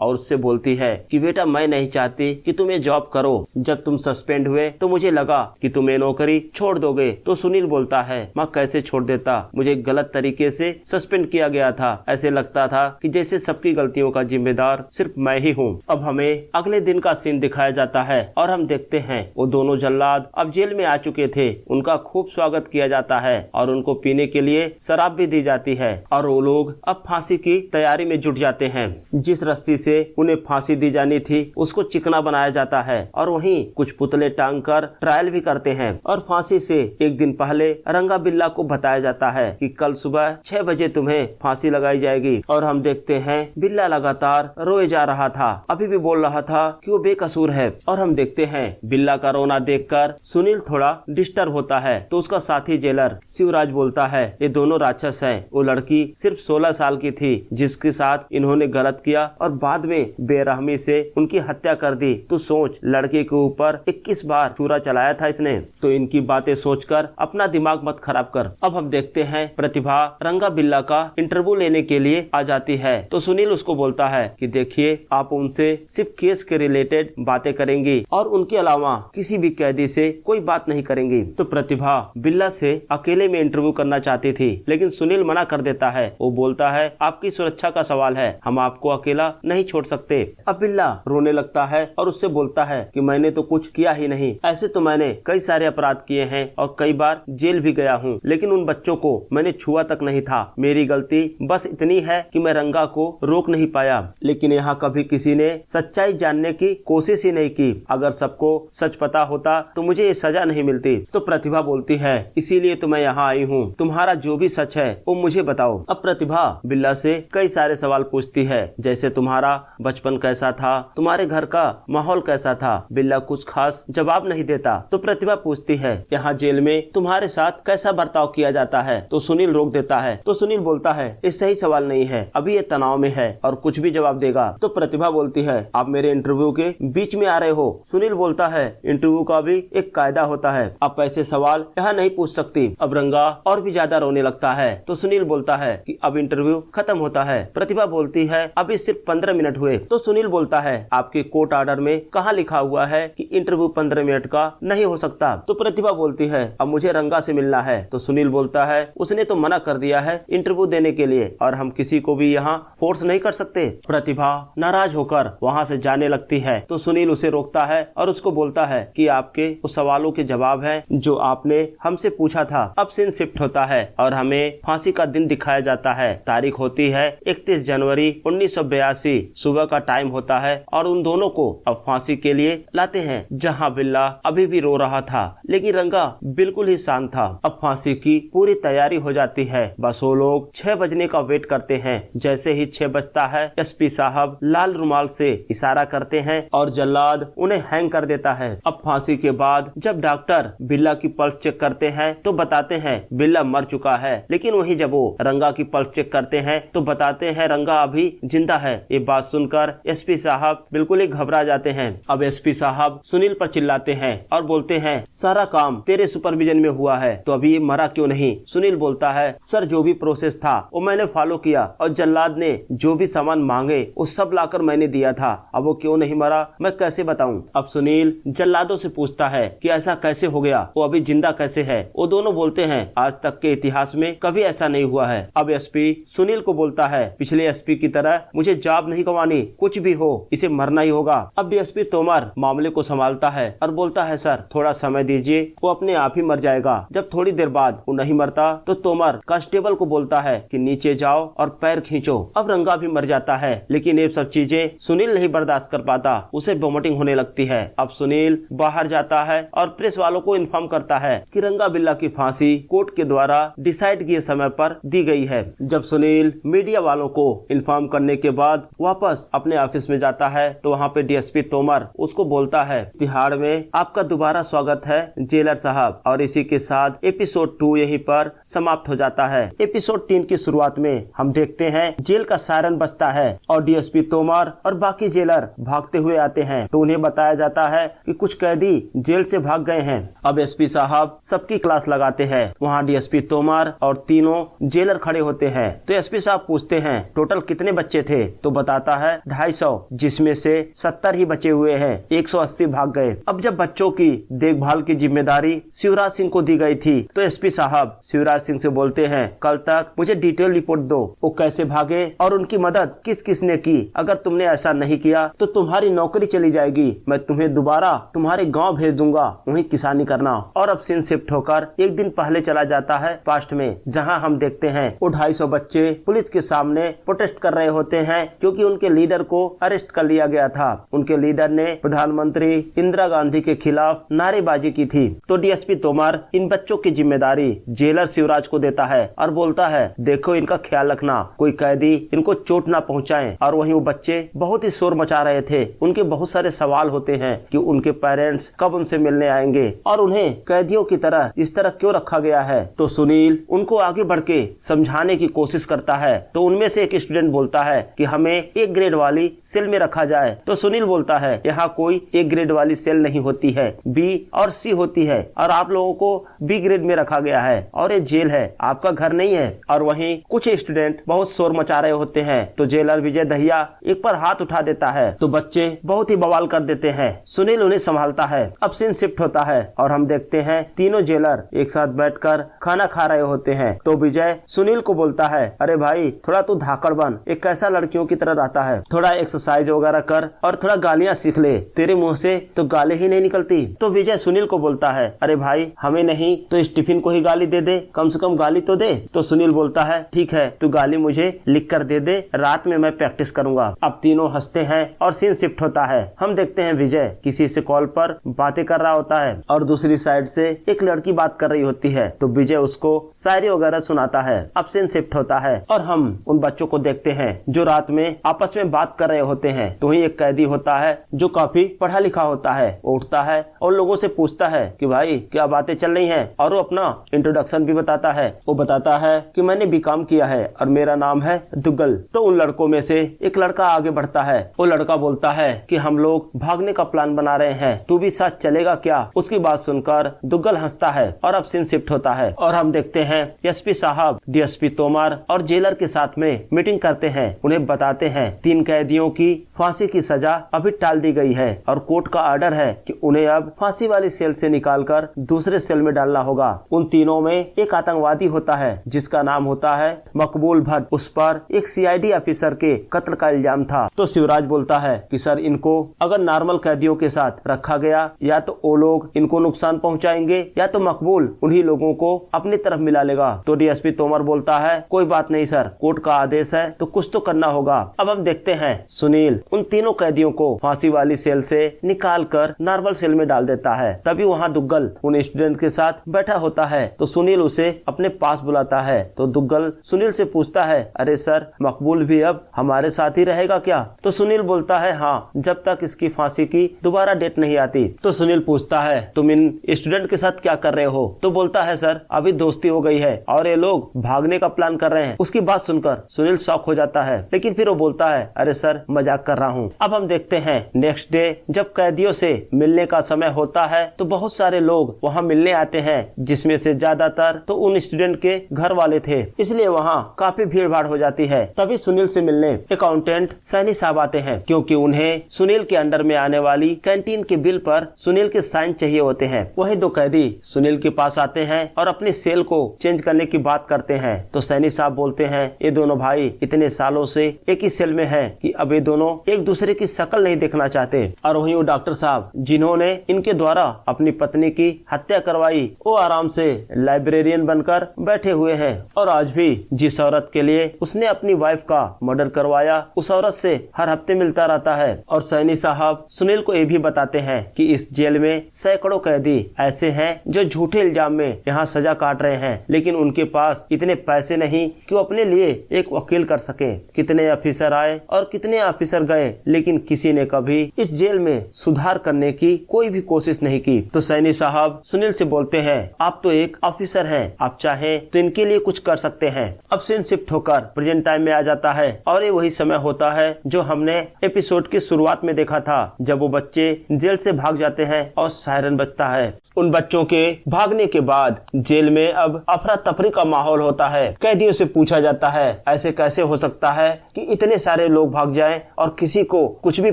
और उससे बोलती है कि बेटा मैं नहीं चाहती कि तुम ये जॉब करो। जब तुम सस्पेंड हुए तो मुझे लगा कि तुम ये नौकरी छोड़ दोगे। तो सुनील बोलता है माँ कैसे छोड़ देता, मुझे गलत तरीके से सस्पेंड किया गया था, ऐसे लगता था कि जैसे सबकी गलतियों का जिम्मेदार सिर्फ मैं ही हूँ। अब हमें अगले दिन का सीन दिखाया जाता है और हम देखते हैं वो दोनों जल्लाद अब जेल में आ चुके थे। उनका खूब स्वागत किया जाता है और उनको पीने के लिए शराब भी दी जाती है और वो लोग अब फांसी की तैयारी में जुट जाते हैं। जिस रस्सी से उन्हें फांसी दी जानी थी उसको चिकना बनाया जाता है और वहीं कुछ पुतले टांग कर ट्रायल भी करते हैं। और फांसी से एक दिन पहले रंगा बिल्ला को बताया जाता है कि कल सुबह 6 बजे तुम्हें फांसी लगाई जाएगी। और हम देखते हैं बिल्ला लगातार रोए जा रहा था, अभी भी बोल रहा था कि वो बेकसूर है। और हम देखते हैं बिल्ला का रोना देखकर सुनील थोड़ा डिस्टर्ब होता है तो उसका साथी जेलर शिवराज बोलता है ये दोनों राक्षस हैं, वो लड़की सिर्फ 16 साल की थी जिसके साथ इन्होंने गलत किया और बाद में बेरहमी से उनकी हत्या कर दी। तो सोच लड़के के ऊपर 21 बार छुरा चलाया था इसने। तो इनकी बातें सोचकर अपना दिमाग मत खराब कर। अब हम देखते हैं प्रतिभा रंगा बिल्ला का इंटरव्यू लेने के लिए आ जाती है। तो सुनील उसको बोलता है कि देखिए आप उनसे सिर्फ केस के रिलेटेड बातें करेंगी और उनके अलावा किसी भी कैदी से कोई बात नहीं करेंगी। तो प्रतिभा बिल्ला से अकेले में इंटरव्यू करना चाहती थी लेकिन सुनील मना कर देता है। वो बोलता है आपकी सुरक्षा का सवाल है, हम आपको अकेला नहीं छोड़ सकते। अब बिल्ला रोने लगता है और उससे बोलता है कि मैंने तो कुछ किया ही नहीं, ऐसे तो मैंने कई सारे अपराध किए हैं और कई बार जेल भी गया हूँ, लेकिन उन बच्चों को मैंने छुआ तक नहीं था। मेरी गलती बस इतनी है कि मैं रंगा को रोक नहीं पाया। लेकिन यहाँ कभी किसी ने सच्चाई जानने की कोशिश ही नहीं की। अगर सबको सच पता होता तो मुझे ये सजा नहीं मिलती। तो प्रतिभा बोलती है इसीलिए तो मैं यहाँ आई हूँ, तुम्हारा जो भी सच है वो मुझे बताओ। अब प्रतिभा बिल्ला से कई सारे सवाल पूछती है जैसे तुम्हारा बचपन कैसा था, तुम्हारे घर का माहौल कैसा था। बिल्ला कुछ खास जवाब नहीं देता। तो प्रतिभा पूछती है यहाँ जेल में तुम्हारे साथ कैसा बर्ताव किया जाता है। तो सुनील रोक देता है। तो सुनील बोलता है ये सही सवाल नहीं है, अभी ये तनाव में है और कुछ भी जवाब देगा। तो प्रतिभा बोलती है आप मेरे इंटरव्यू के बीच में आ रहे हो। सुनील बोलता है इंटरव्यू का भी एक कायदा होता है, आप ऐसे सवाल यहाँ नहीं पूछ सकती। अब रंगा और भी ज्यादा रोने लगता है। तो सुनील बोलता है कि अब इंटरव्यू खत्म होता है। प्रतिभा बोलती है अभी सिर्फ 15 मिनट हुए। तो सुनील बोलता है आपके कोर्ट ऑर्डर में कहाँ लिखा हुआ है कि इंटरव्यू 15 मिनट का नहीं हो सकता। तो प्रतिभा बोलती है अब मुझे रंगा से मिलना है। तो सुनील बोलता है उसने तो मना कर दिया है इंटरव्यू देने के लिए और हम किसी को भी यहाँ फोर्स नहीं कर सकते। प्रतिभा नाराज होकर वहाँ से जाने लगती है। तो सुनील उसे रोकता है और उसको बोलता है कि आपके उस सवालों के जवाब हैं जो आपने हमसे पूछा था। अब सीन शिफ्ट होता है और हमें फांसी का दिन दिखाया जाता है। तारीख होती है 31 जनवरी 1982। सुबह का टाइम होता है और उन दोनों को अब फांसी के लिए लाते हैं जहाँ बिल्ला अभी भी रो रहा था लेकिन रंगा बिल्कुल ही शांत था। अब फांसी की पूरी तैयारी हो जाती है। बस वो लोग 6 बजने का वेट करते हैं। जैसे ही 6 बजता है एसपी साहब लाल रुमाल से इशारा करते हैं और जल्लाद उन्हें हैंग कर देता है। अब फांसी के बाद जब डॉक्टर बिल्ला की पल्स चेक करते हैं तो बताते हैं बिल्ला मर चुका है, लेकिन वहीं जब वो रंगा की पल्स चेक करते हैं तो बताते हैं रंगा अभी जिंदा है। ये बात सुनकर एसपी साहब बिल्कुल ही घबरा जाते हैं। अब एसपी साहब सुनील पर चिल्लाते हैं और बोलते हैं सारा काम तेरे सुपरविजन में हुआ है तो अभी ये मरा क्यों नहीं। सुनील बोलता है सर जो भी प्रोसेस था वो मैंने फॉलो किया और जल्लाद ने जो भी सामान मांगे वो सब लाकर मैंने दिया था, अब वो क्यों नहीं मरा मैं कैसे बताऊं। अब सुनील जल्लादों से पूछता है कि ऐसा कैसे हो गया, वो अभी जिंदा कैसे है। वो दोनों बोलते हैं आज तक के इतिहास में कभी ऐसा नहीं हुआ है। अब एसपी सुनील को बोलता है पिछले एसपी की तरह मुझे जॉब नहीं गंवानी, कुछ भी हो इसे मरना ही होगा। अब डीएसपी तोमर मामले को संभालता है और बोलता है सर थोड़ा समय दीजिए, वो अपने आप ही मर जाएगा। जब थोड़ी देर बाद वो नहीं मरता तो तोमर कांस्टेबल को बोलता है कि नीचे जाओ और पैर खींचो। अब रंगा भी मर जाता है लेकिन ये सब चीजें सुनील नहीं बर्दाश्त कर पाता, उसे वोमिटिंग होने लगती है। अब सुनील बाहर जाता है और प्रेस वालों को इन्फॉर्म करता है कि रंगा बिल्ला की फांसी कोर्ट के द्वारा डिसाइड किए समय पर दी गई है। जब सुनील मीडिया वालों को इन्फॉर्म करने के बाद वापस अपने ऑफिस में जाता है तो वहाँ पे डीएसपी तोमर उसको बोलता है, तिहाड़ में आपका दोबारा स्वागत है जेलर साहब। और इसी के साथ एपिसोड 2 यहीं पर समाप्त हो जाता है। एपिसोड 3 की शुरुआत में हम देखते हैं जेल का सायरन बजता है और डीएसपी तोमर और बाकी जेलर भागते हुए आते हैं। तो उन्हें बताया जाता है कि कुछ कैदी जेल से भाग गए हैं। अब एसपी साहब सबकी क्लास लगाते हैं। वहाँ डीएसपी तोमर और तीनों जेलर खड़े होते हैं। तो एसपी साहब पूछते हैं टोटल कितने बच्चे थे? तो बताता है 250, जिसमें से 70 ही बचे हुए हैं, 180 भाग गए। अब जब बच्चों की देखभाल की जिम्मेदारी शिवराज सिंह को दी गई थी तो एसपी साहब शिवराज सिंह से बोलते हैं कल तक मुझे डिटेल रिपोर्ट दो, वो कैसे भागे और उनकी मदद किस किस ने की। अगर तुमने ऐसा नहीं किया तो तुम्हारी नौकरी चली जाएगी, मैं तुम्हें दोबारा तुम्हारे गाँव भेज दूंगा, वहीं किसानी करना। और अब सीन शिफ्ट होकर एक दिन पहले चला जाता है पास्ट में, जहाँ हम देखते हैं वो 250 बच्चे पुलिस के सामने प्रोटेस्ट कर रहे होते हैं क्योंकि उनके लीडर को अरेस्ट कर लिया गया था। उनके लीडर ने प्रधानमंत्री इंदिरा गांधी के खिलाफ नारेबाजी की थी। तो डीएसपी तोमर इन बच्चों की जिम्मेदारी जेलर शिवराज को देता है और बोलता है देखो इनका ख्याल रखना, कोई कैदी इनको चोट ना पहुंचाएं। और वहीं वो बच्चे बहुत ही शोर मचा रहे थे। उनके बहुत सारे सवाल होते हैं कि उनके पेरेंट्स कब उनसे मिलने आएंगे और उन्हें कैदियों की तरह इस तरह क्यों रखा गया है। तो सुनील उनको आगे बढ़ के समझाने की कोशिश करता है। तो उनमें से एक स्टूडेंट बोलता है कि हमें एक ग्रेड वाली सेल में रखा जाए। तो सुनील बोलता है यहाँ कोई एक ग्रेड वाली सेल नहीं होती है, बी और सी होती है और आप लोगों को बी ग्रेड में रखा गया है और ये जेल है, आपका घर नहीं है। और वहीं कुछ स्टूडेंट बहुत शोर मचा रहे होते हैं। तो जेलर विजय दहिया एक पर हाथ उठा देता है तो बच्चे बहुत ही बवाल कर देते हैं। सुनील उन्हें संभालता है। अब सीन शिफ्ट होता है और हम देखते हैं तीनों जेलर एक साथ बैठकर खाना खा रहे होते हैं। तो विजय सुनील को बोलता है अरे भाई थोड़ा तू धाकड़ बन, एक कैसा लड़कियों की तरह रहता है, थोड़ा एक्सरसाइज वगैरह कर और थोड़ा गालियाँ सीख ले, तेरे मुंह से तो गाली ही नहीं निकलती। तो विजय सुनील को बोलता है अरे भाई हमें नहीं तो स्टीफन को ही गाली दे दे, कम से कम गाली तो दे। तो सुनील बोलता है ठीक है तू गाली मुझे लिख कर दे दे, रात में मैं प्रैक्टिस करूंगा। अब तीनों हंसते हैं और सीन शिफ्ट होता है। हम देखते हैं विजय किसी से कॉल पर बातें कर रहा होता है और दूसरी साइड से एक लड़की बात कर रही होती है। तो विजय उसको शायरी वगैरह सुनाता है। अब सीन शिफ्ट होता है और हम उन बच्चों को देखते हैं जो रात में आपस में बात कर रहे होते हैं। तो ही एक कैदी होता है जो काफी पढ़ा लिखा होता है, वो उठता है और लोगों से पूछता है कि भाई क्या बातें चल रही हैं, और वो अपना इंट्रोडक्शन भी बताता है। वो बताता है कि मैंने बीकॉम किया है और मेरा नाम है दुग्गल। तो उन लड़कों में से एक लड़का आगे बढ़ता है। वो लड़का बोलता है कि हम लोग भागने का प्लान बना रहे हैं, तू भी साथ चलेगा क्या? उसकी बात सुनकर दुग्गल हंसता है और अब सीन शिफ्ट होता है और हम देखते हैं एसपी साहब डीएसपी तोमर और जेलर के साथ में मीटिंग करते हैं। उन्हें बताते हैं 3 कैदियों की फांसी की सजा अभी टाल दी गई है और कोर्ट का ऑर्डर है कि उन्हें अब फांसी वाली सेल से निकालकर दूसरे सेल में डालना होगा। उन तीनों में एक आतंकवादी होता है जिसका नाम होता है मकबूल भट्ट। उस पर एक सीआईडी ऑफिसर के कत्ल का इल्जाम था। तो शिवराज बोलता है कि सर इनको अगर नॉर्मल कैदियों के साथ रखा गया या तो वो लोग इनको नुकसान पहुंचाएंगे या तो मकबूल उन्हीं लोगों को अपनी तरफ मिला लेगा। तो डीएसपी तोमर बोलता है कोई बात नहीं सर, कोर्ट का आदेश है तो कुछ तो करना होगा। अब हम देखते हैं सुनील उन तीनों कैदियों को फांसी वाली सेल से निकाल कर नॉर्मल सेल में डाल देता है। तभी वहाँ दुग्गल उन स्टूडेंट के साथ बैठा होता है। तो सुनील उसे अपने पास बुलाता है। तो दुग्गल सुनील से पूछता है अरे सर मकबूल भी अब हमारे साथ ही रहेगा क्या? तो सुनील बोलता है हाँ, जब तक इसकी फांसी की दोबारा डेट नहीं आती। तो सुनील पूछता है तुम इन स्टूडेंट के साथ क्या कर रहे हो? तो बोलता है सर अभी दोस्ती हो गई है और ये लोग भागने का प्लान कर रहे हैं। उसकी बात सुनकर सुनील शॉक हो जाता है, लेकिन फिर वो बोलता है अरे सर मजाक कर रहा हूँ। अब हम देखते हैं नेक्स्ट डे जब कैदियों से मिलने का समय होता है तो बहुत सारे लोग वहाँ मिलने आते हैं, जिसमें से ज्यादातर तो उन स्टूडेंट के घर वाले थे, इसलिए वहाँ काफी भीड़ भाड़ हो जाती है। तभी सुनील से मिलने अकाउंटेंट सैनी साहब आते हैं क्योंकि उन्हें सुनील के अंडर में आने वाली कैंटीन के बिल पर सुनील के साइन चाहिए होते हैं। वही 2 कैदी सुनील के पास आते हैं और अपनी सेल को चेंज करने की बात करते हैं। तो सैनी साहब बोलते हैं ये दोनों भाई इतने सालों से एक ही सेल में है कि अब ये दोनों एक दूसरे की शक्ल नहीं देखना चाहते। और वहीं वो डॉक्टर साहब जिन्होंने इनके द्वारा अपनी पत्नी की हत्या करवाई, वो आराम से लाइब्रेरियन बनकर बैठे हुए हैं और आज भी जिस औरत के लिए उसने अपनी वाइफ का मर्डर करवाया उस औरत से हर हफ्ते मिलता रहता है। और सैनी साहब सुनील को ये भी बताते हैं कि इस जेल में सैकड़ों कैदी ऐसे हैं जो झूठे इल्जाम में यहाँ सजा काट रहे हैं, लेकिन उनके पास इतने पैसे नहीं कि वो अपने लिए एक वकील कर सके। कितने ऑफिसर आए और कितने ऑफिसर गए, लेकिन किसी ने कभी इस जेल जेल में सुधार करने की कोई भी कोशिश नहीं की। तो सैनी साहब सुनील से बोलते हैं, आप तो एक ऑफिसर हैं, आप चाहें तो इनके लिए कुछ कर सकते हैं। अब सीन शिफ्ट होकर प्रेजेंट टाइम में आ जाता है और ये वही समय होता है जो हमने एपिसोड की शुरुआत में देखा था, जब वो बच्चे जेल से भाग जाते हैं और सायरन बजता है। उन बच्चों के भागने के बाद जेल में अब अफरा तफरी का माहौल होता है। कैदियों से पूछा जाता है, ऐसे कैसे हो सकता है कि इतने सारे लोग भाग जाएं और किसी को कुछ भी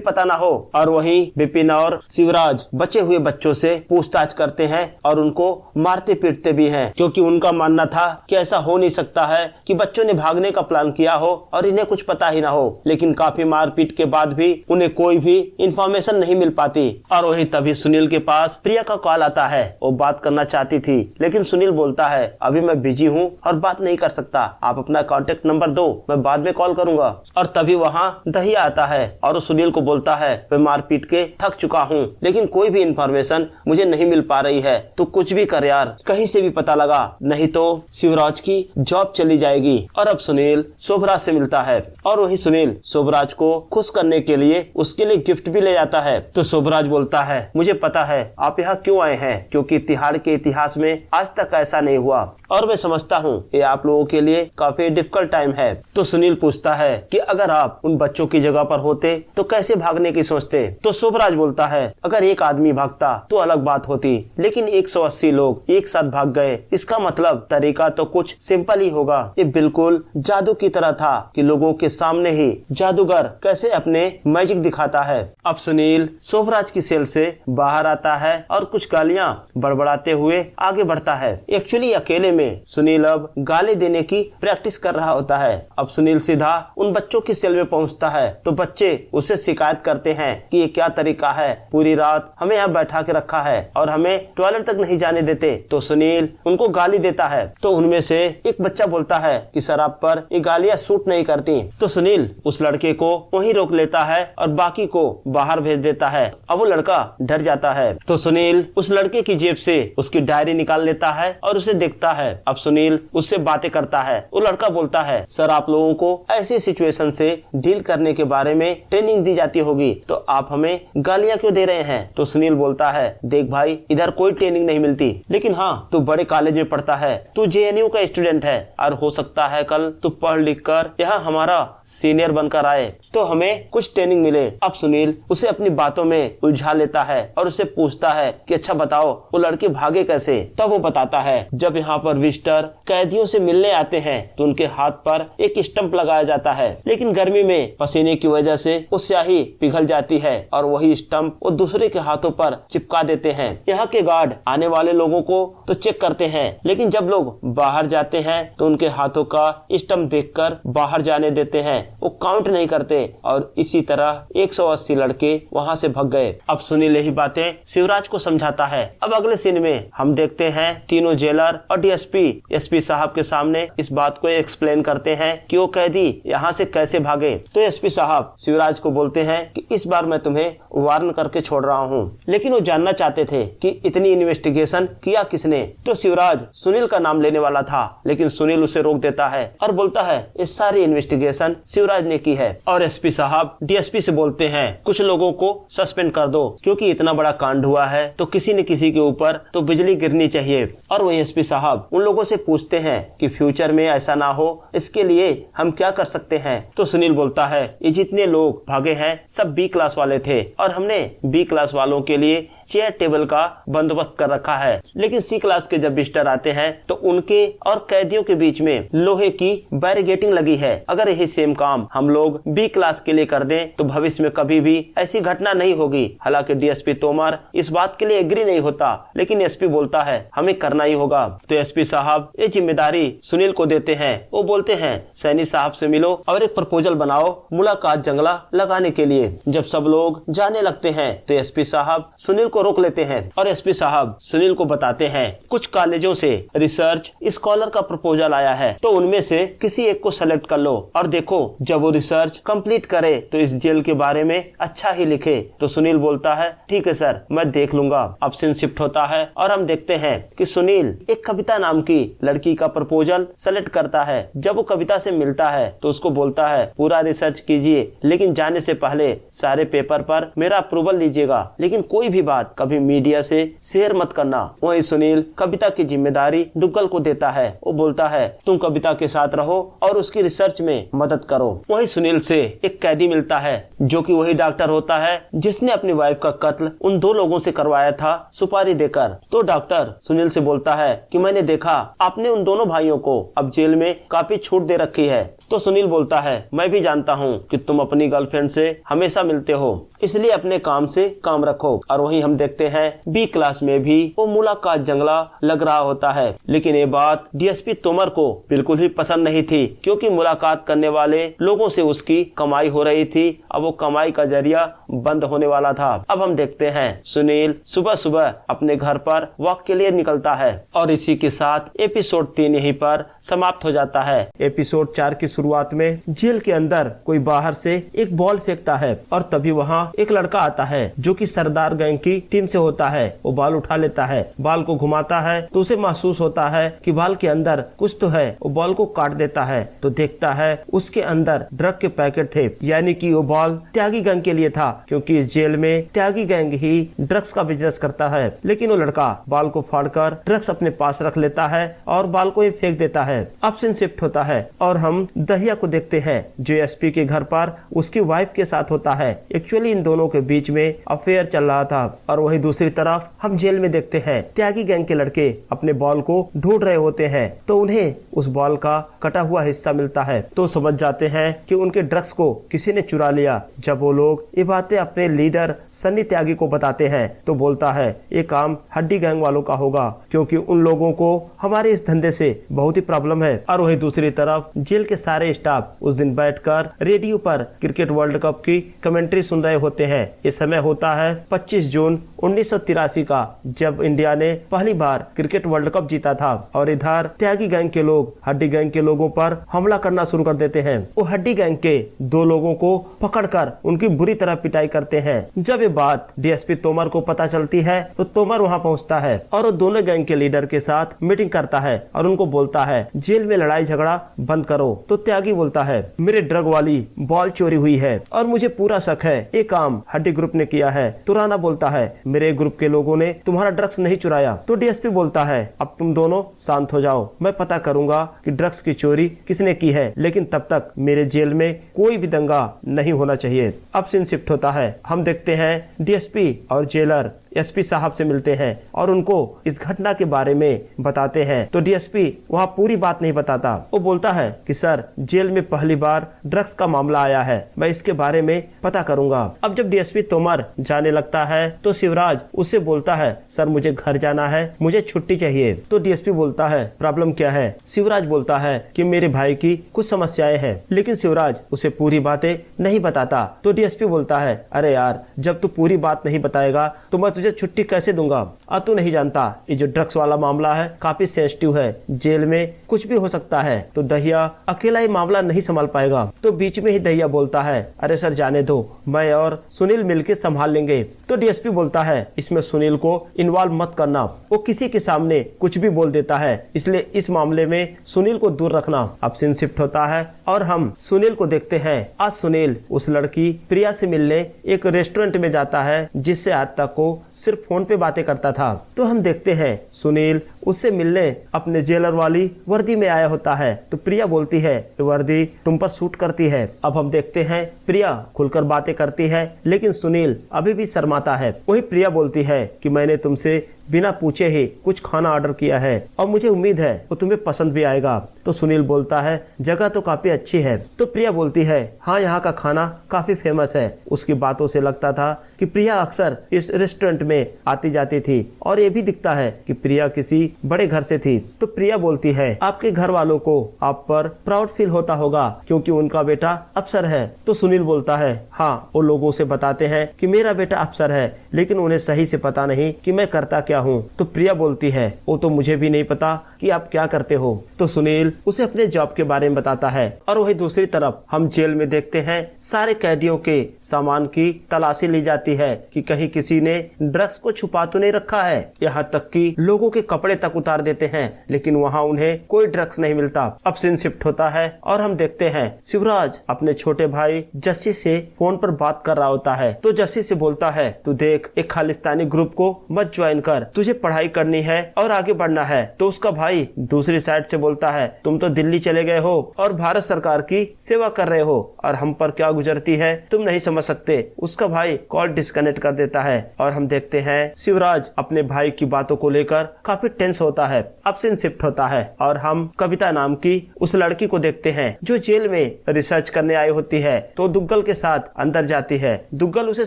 पता ना हो। और वहीं विपिन और शिवराज बचे हुए बच्चों से पूछताछ करते हैं और उनको मारते पीटते भी हैं, क्योंकि उनका मानना था कि ऐसा हो नहीं सकता है कि बच्चों ने भागने का प्लान किया हो और इन्हें कुछ पता ही ना हो। लेकिन काफी मारपीट के बाद भी उन्हें कोई भी इंफॉर्मेशन नहीं मिल पाती। और वही तभी सुनील के पास प्रिया का कॉल आता है। वो बात करना चाहती थी, लेकिन सुनील बोलता है, अभी मैं बिजी हूँ और बात नहीं कर सकता, आप अपना कॉन्टेक्ट नंबर दो, मैं बाद में कॉल करूंगा। और तभी वहाँ दहिया आता है और सुनील को बोलता है, मैं मारपीट के थक चुका हूँ, लेकिन कोई भी इंफॉर्मेशन मुझे नहीं मिल पा रही है, तो कुछ भी कर यार, कहीं से भी पता लगा, नहीं तो शिवराज की जॉब चली जाएगी। और अब सुनील शोभराज से मिलता है और वही सुनील शोभराज को खुश करने के लिए उसके लिए गिफ्ट भी ले जाता है। तो शोभराज बोलता है, मुझे पता है आप यहाँ क्यों आए हैं, क्योंकि तिहाड़ के इतिहास में आज तक ऐसा नहीं हुआ और मैं समझता हूँ ये आप लोगों के लिए काफी डिफिकल्ट टाइम है। तो सुनील पूछता है कि अगर आप उन बच्चों की जगह पर होते तो कैसे भागने की सोचते। तो शोभराज बोलता है, अगर एक आदमी भागता तो अलग बात होती, लेकिन 180 लोग एक साथ भाग गए, इसका मतलब तरीका तो कुछ सिंपल ही होगा। ये बिल्कुल जादू की तरह था कि लोगों के सामने ही जादूगर कैसे अपने मैजिक दिखाता है। अब सुनील शोभराज की सेल से बाहर आता है और कुछ गालियां बड़बड़ाते हुए आगे बढ़ता है। एक्चुअली अकेले में सुनील अब गाली देने की प्रैक्टिस कर रहा होता है। अब सुनील सीधा उन बच्चों की सेल में पहुंचता है तो बच्चे उसे शिकायत करते हैं कि ये क्या तरीका है, पूरी रात हमें यहाँ बैठा के रखा है और हमें टॉयलेट तक नहीं जाने देते। तो सुनील उनको गाली देता है। तो उनमें से एक बच्चा बोलता है कि सर आप पर ये गालियां सूट नहीं करती। तो सुनील उस लड़के को वहीं रोक लेता है और बाकी को बाहर भेज देता है। अब वो लड़का डर जाता है। तो सुनील उस लड़के की जेब से उसकी डायरी निकाल लेता है और उसे देखता है। अब सुनील उससे बातें करता है। वो लड़का बोलता है, सर आप लोगों को ऐसी सिचुएशन से डील करने के बारे में ट्रेनिंग दी जाती होगी, तो आप हमें गालियां क्यों दे रहे हैं। तो सुनील बोलता है, देख भाई इधर कोई ट्रेनिंग नहीं मिलती, लेकिन हाँ तू बड़े कॉलेज में पढ़ता है, तू JNU का स्टूडेंट है और हो सकता है कल तू पढ़ लिख कर यहाँ हमारा सीनियर बनकर आए तो हमें कुछ ट्रेनिंग मिले। अब सुनील उसे अपनी बातों में उलझा लेता है और उससे पूछता है कि अच्छा बताओ वो लड़के भागे कैसे। तब वो बताता है, जब यहाँ पर विजिटर कैदियों से मिलने आते हैं तो उनके हाथ पर एक स्टंप लगाया जाता है, लेकिन गर्मी में पसीने की वजह से वो स्याही पिघल जाती है और वही स्टंप वो दूसरे के हाथों पर चिपका देते हैं। यहाँ के गार्ड आने वाले लोगों को तो चेक करते हैं, लेकिन जब लोग बाहर जाते हैं तो उनके हाथों का स्टंप देखकर बाहर जाने देते हैं, वो काउंट नहीं करते और इसी तरह 180 लड़के वहाँ से भाग गए। अब सुनील यही बातें शिवराज को समझाता है। अब अगले सीन में हम देखते हैं तीनों जेलर और एसपी साहब के सामने इस बात को एक्सप्लेन करते हैं कि वो कैदी यहाँ से कैसे भागे। तो एसपी साहब शिवराज को बोलते हैं कि इस बार मैं तुम्हें वार्न करके छोड़ रहा हूँ, लेकिन वो जानना चाहते थे कि इतनी इन्वेस्टिगेशन किया किसने। तो शिवराज सुनील का नाम लेने वाला था, लेकिन सुनील उसे रोक देता है और बोलता है इस सारी इन्वेस्टिगेशन शिवराज ने की है। और एसपी साहब डीएसपी से बोलते हैं कुछ लोगों को सस्पेंड कर दो, क्योंकि इतना बड़ा कांड हुआ है तो किसी न किसी के ऊपर तो बिजली गिरनी चाहिए। और वही एसपी साहब उन लोगों से पूछते हैं कि फ्यूचर में ऐसा ना हो, इसके लिए हम क्या कर सकते हैं। तो सुनील बोलता है ये जितने लोग भागे हैं सब B क्लास वाले थे और हमने B क्लास वालों के लिए चेयर टेबल का बंदोबस्त कर रखा है, लेकिन C क्लास के जब विजिटर आते हैं तो उनके और कैदियों के बीच में लोहे की बैरिगेटिंग लगी है। अगर यही सेम काम हम लोग B क्लास के लिए कर दें तो भविष्य में कभी भी ऐसी घटना नहीं होगी। हालांकि डीएसपी तोमर इस बात के लिए एग्री नहीं होता, लेकिन एसपी बोलता है हमें करना ही होगा। तो एसपी साहब ये जिम्मेदारी सुनील को देते हैं। वो बोलते हैं सैनी साहब से मिलो और एक प्रपोजल बनाओ मुलाकात जंगला लगाने के लिए। जब सब लोग जाने लगते हैं तो एसपी साहब सुनील को रोक लेते हैं और एसपी साहब सुनील को बताते हैं कुछ कॉलेजों से रिसर्च स्कॉलर का प्रपोजल आया है, तो उनमें से किसी एक को सेलेक्ट कर लो और देखो जब वो रिसर्च कंप्लीट करे तो इस जेल के बारे में अच्छा ही लिखे। तो सुनील बोलता है ठीक है सर, मैं देख लूंगा। अब सीन शिफ्ट होता है और हम देखते हैं कि सुनील एक कविता नाम की लड़की का प्रपोजल सेलेक्ट करता है। जब वो कविता से मिलता है तो उसको बोलता है पूरा रिसर्च कीजिए, लेकिन जाने से पहले सारे पेपर पर मेरा अप्रूवल लीजिएगा, लेकिन कोई भी बात कभी मीडिया से शेयर मत करना। वही सुनील कविता की जिम्मेदारी दुग्गल को देता है। वो बोलता है तुम कविता के साथ रहो और उसकी रिसर्च में मदद करो। वही सुनील से एक कैदी मिलता है जो कि वही डॉक्टर होता है जिसने अपनी वाइफ का कत्ल उन दो लोगों से करवाया था सुपारी देकर। तो डॉक्टर सुनील से बोलता है कि मैंने देखा आपने उन दोनों भाइयों को अब जेल में काफी छूट दे रखी है। तो सुनील बोलता है मैं भी जानता हूँ कि तुम अपनी गर्लफ्रेंड से हमेशा मिलते हो, इसलिए अपने काम से काम रखो। और वहीं हम देखते हैं बी क्लास में भी वो मुलाकात जंगला लग रहा होता है, लेकिन ये बात डीएसपी तोमर को बिल्कुल ही पसंद नहीं थी, क्योंकि मुलाकात करने वाले लोगों से उसकी कमाई हो रही थी। अब वो कमाई का जरिया बंद होने वाला था। अब हम देखते हैं सुनील सुबह सुबह अपने घर पर वॉक के लिए निकलता है और इसी के साथ एपिसोड 3 यहीं पर समाप्त हो जाता है। एपिसोड 4 की शुरुआत में जेल के अंदर कोई बाहर से एक बॉल फेंकता है और तभी वहाँ एक लड़का आता है जो कि सरदार गैंग की टीम से होता है। वो बॉल उठा लेता है, बॉल को घुमाता है तो उसे महसूस होता है कि बॉल के अंदर कुछ तो है। वो बॉल को काट देता है तो देखता है उसके अंदर ड्रग के पैकेट थे, यानी कि वो बॉल त्यागी गैंग के लिए था, क्योंकि इस जेल में त्यागी गैंग ही ड्रग्स का बिजनेस करता है। लेकिन वो लड़का बॉल को फाड़कर ड्रग्स अपने पास रख लेता है और बॉल को ही फेंक देता है। अब सीन शिफ्ट होता है और हम दहिया को देखते हैं जो एसपी के घर पर उसकी वाइफ के साथ होता है। एक्चुअली इन दोनों के बीच में अफेयर चल रहा था। और वही दूसरी तरफ हम जेल में देखते हैं त्यागी गैंग के लड़के अपने बॉल को ढूंढ रहे होते हैं, तो उन्हें उस बॉल का कटा हुआ हिस्सा मिलता है। तो समझ जाते हैं कि उनके ड्रग्स को किसी ने चुरा लिया। जब वो लोग ये बातें अपने लीडर सन्नी त्यागी को बताते हैं तो बोलता है ये काम हड्डी गैंग वालों का होगा, क्योंकि उन लोगों को हमारे इस धंधे से बहुत ही प्रॉब्लम है। और वही दूसरी तरफ जेल के सारे स्टाफ उस दिन बैठकर रेडियो पर क्रिकेट वर्ल्ड कप की कमेंट्री सुन रहे होते हैं। ये समय होता है 25 जून 1983 का, जब इंडिया ने पहली बार क्रिकेट वर्ल्ड कप जीता था। और इधर त्यागी गैंग के लोग हड्डी गैंग के लोगों पर हमला करना शुरू कर देते हैं। वो हड्डी गैंग के 2 लोगों को पकड़कर उनकी बुरी तरह पिटाई करते हैं। जब ये बात डीएसपी तोमर को पता चलती है तो तोमर वहाँ पहुँचता है और वो दोनों गैंग के लीडर के साथ मीटिंग करता है और उनको बोलता है जेल में लड़ाई झगड़ा बंद करो। तो त्यागी बोलता है मेरे ड्रग वाली बॉल चोरी हुई है और मुझे पूरा शक है ये काम हड्डी ग्रुप ने किया है। तो राणा बोलता है मेरे ग्रुप के लोगों ने तुम्हारा ड्रग्स नहीं चुराया। तो डीएसपी बोलता है अब तुम दोनों शांत हो जाओ, मैं पता करूंगा कि ड्रग्स की चोरी किसने की है, लेकिन तब तक मेरे जेल में कोई भी दंगा नहीं होना चाहिए। अब सीन शिफ्ट होता है, हम देखते हैं डीएसपी और जेलर एसपी साहब से मिलते हैं और उनको इस घटना के बारे में बताते हैं। तो डीएसपी वहाँ पूरी बात नहीं बताता। वो बोलता है कि सर जेल में पहली बार ड्रग्स का मामला आया है, मैं इसके बारे में पता करूंगा। अब जब डीएसपी तोमर जाने लगता है तो शिवराज उससे बोलता है सर मुझे घर जाना है, मुझे छुट्टी चाहिए। तो डीएसपी बोलता है प्रॉब्लम क्या है। शिवराज बोलता है कि मेरे भाई की कुछ समस्याएं हैं, लेकिन शिवराज उसे पूरी बातें नहीं बताता। तो डीएसपी बोलता है अरे यार जब तू पूरी बात नहीं बताएगा तो मैं छुट्टी कैसे दूंगा। तू नहीं जानता ये जो ड्रग्स वाला मामला है काफी सेंसिटिव है, जेल में कुछ भी हो सकता है। तो दहिया अकेला ही मामला नहीं संभाल पाएगा। तो बीच में ही दहिया बोलता है अरे सर जाने दो, मैं और सुनील मिलकर संभाल लेंगे। तो डीएसपी बोलता है इसमें सुनील को इन्वॉल्व मत करना, वो किसी के सामने कुछ भी बोल देता है, इसलिए इस मामले में सुनील को दूर रखना। अब सीन शिफ्ट होता है और हम सुनील को देखते हैं। आज सुनील उस लड़की प्रिया से मिलने एक रेस्टोरेंट में जाता है जिससे आज तक को सिर्फ फोन पे बातें करता था। तो हम देखते हैं सुनील उससे मिलने अपने जेलर वाली वर्दी में आया होता है। तो प्रिया बोलती है वर्दी तुम पर सूट करती है। अब हम देखते हैं प्रिया खुलकर बातें करती है, लेकिन सुनील अभी भी शर्माता है। वही प्रिया बोलती है कि मैंने तुमसे बिना पूछे ही कुछ खाना ऑर्डर किया है और मुझे उम्मीद है वो तुम्हें पसंद भी आएगा। तो सुनील बोलता है जगह तो काफी अच्छी है। तो प्रिया बोलती है हाँ यहाँ का खाना काफी फेमस है। उसकी बातों से लगता था कि प्रिया अक्सर इस रेस्टोरेंट में आती जाती थी और ये भी दिखता है कि प्रिया किसी बड़े घर से थी। तो प्रिया बोलती है आपके घर वालों को आप पर प्राउड फील होता होगा क्योंकि उनका बेटा अफसर है। तो सुनील बोलता है हाँ, वो लोगों से बताते हैं कि मेरा बेटा अफसर है, लेकिन उन्हें सही से पता नहीं कि मैं करता क्या हूँ। तो प्रिया बोलती है वो तो मुझे भी नहीं पता कि आप क्या करते हो। तो सुनील उसे अपने जॉब के बारे में बताता है। और वही दूसरी तरफ हम जेल में देखते हैं सारे कैदियों के सामान की तलाशी ली जाती है कि कहीं किसी ने ड्रग्स को छुपा तो नहीं रखा है। यहाँ तक कि लोगों के कपड़े तक उतार देते हैं, लेकिन वहाँ उन्हें कोई ड्रग्स नहीं मिलता। अब सीन शिफ्ट होता है और हम देखते हैं शिवराज अपने छोटे भाई जस्सी से फोन पर बात कर रहा होता है। तो जस्सी से बोलता है तू देख, एक खालिस्तानी ग्रुप को मत ज्वाइन कर, तुझे पढ़ाई करनी है और आगे बढ़ना है। तो उसका भाई दूसरी साइड से बोलता है तुम तो दिल्ली चले गए हो और भारत सरकार की सेवा कर रहे हो और हम पर क्या गुजरती है तुम नहीं समझ सकते। उसका भाई कॉल डिस्कनेक्ट कर देता है और हम देखते हैं शिवराज अपने भाई की बातों को लेकर काफी टेंस होता है। अब सीन शिफ्ट होता है और हम कविता नाम की उस लड़की को देखते हैं जो जेल में रिसर्च करने आई होती है। तो दुग्गल के साथ अंदर जाती है। दुग्गल उसे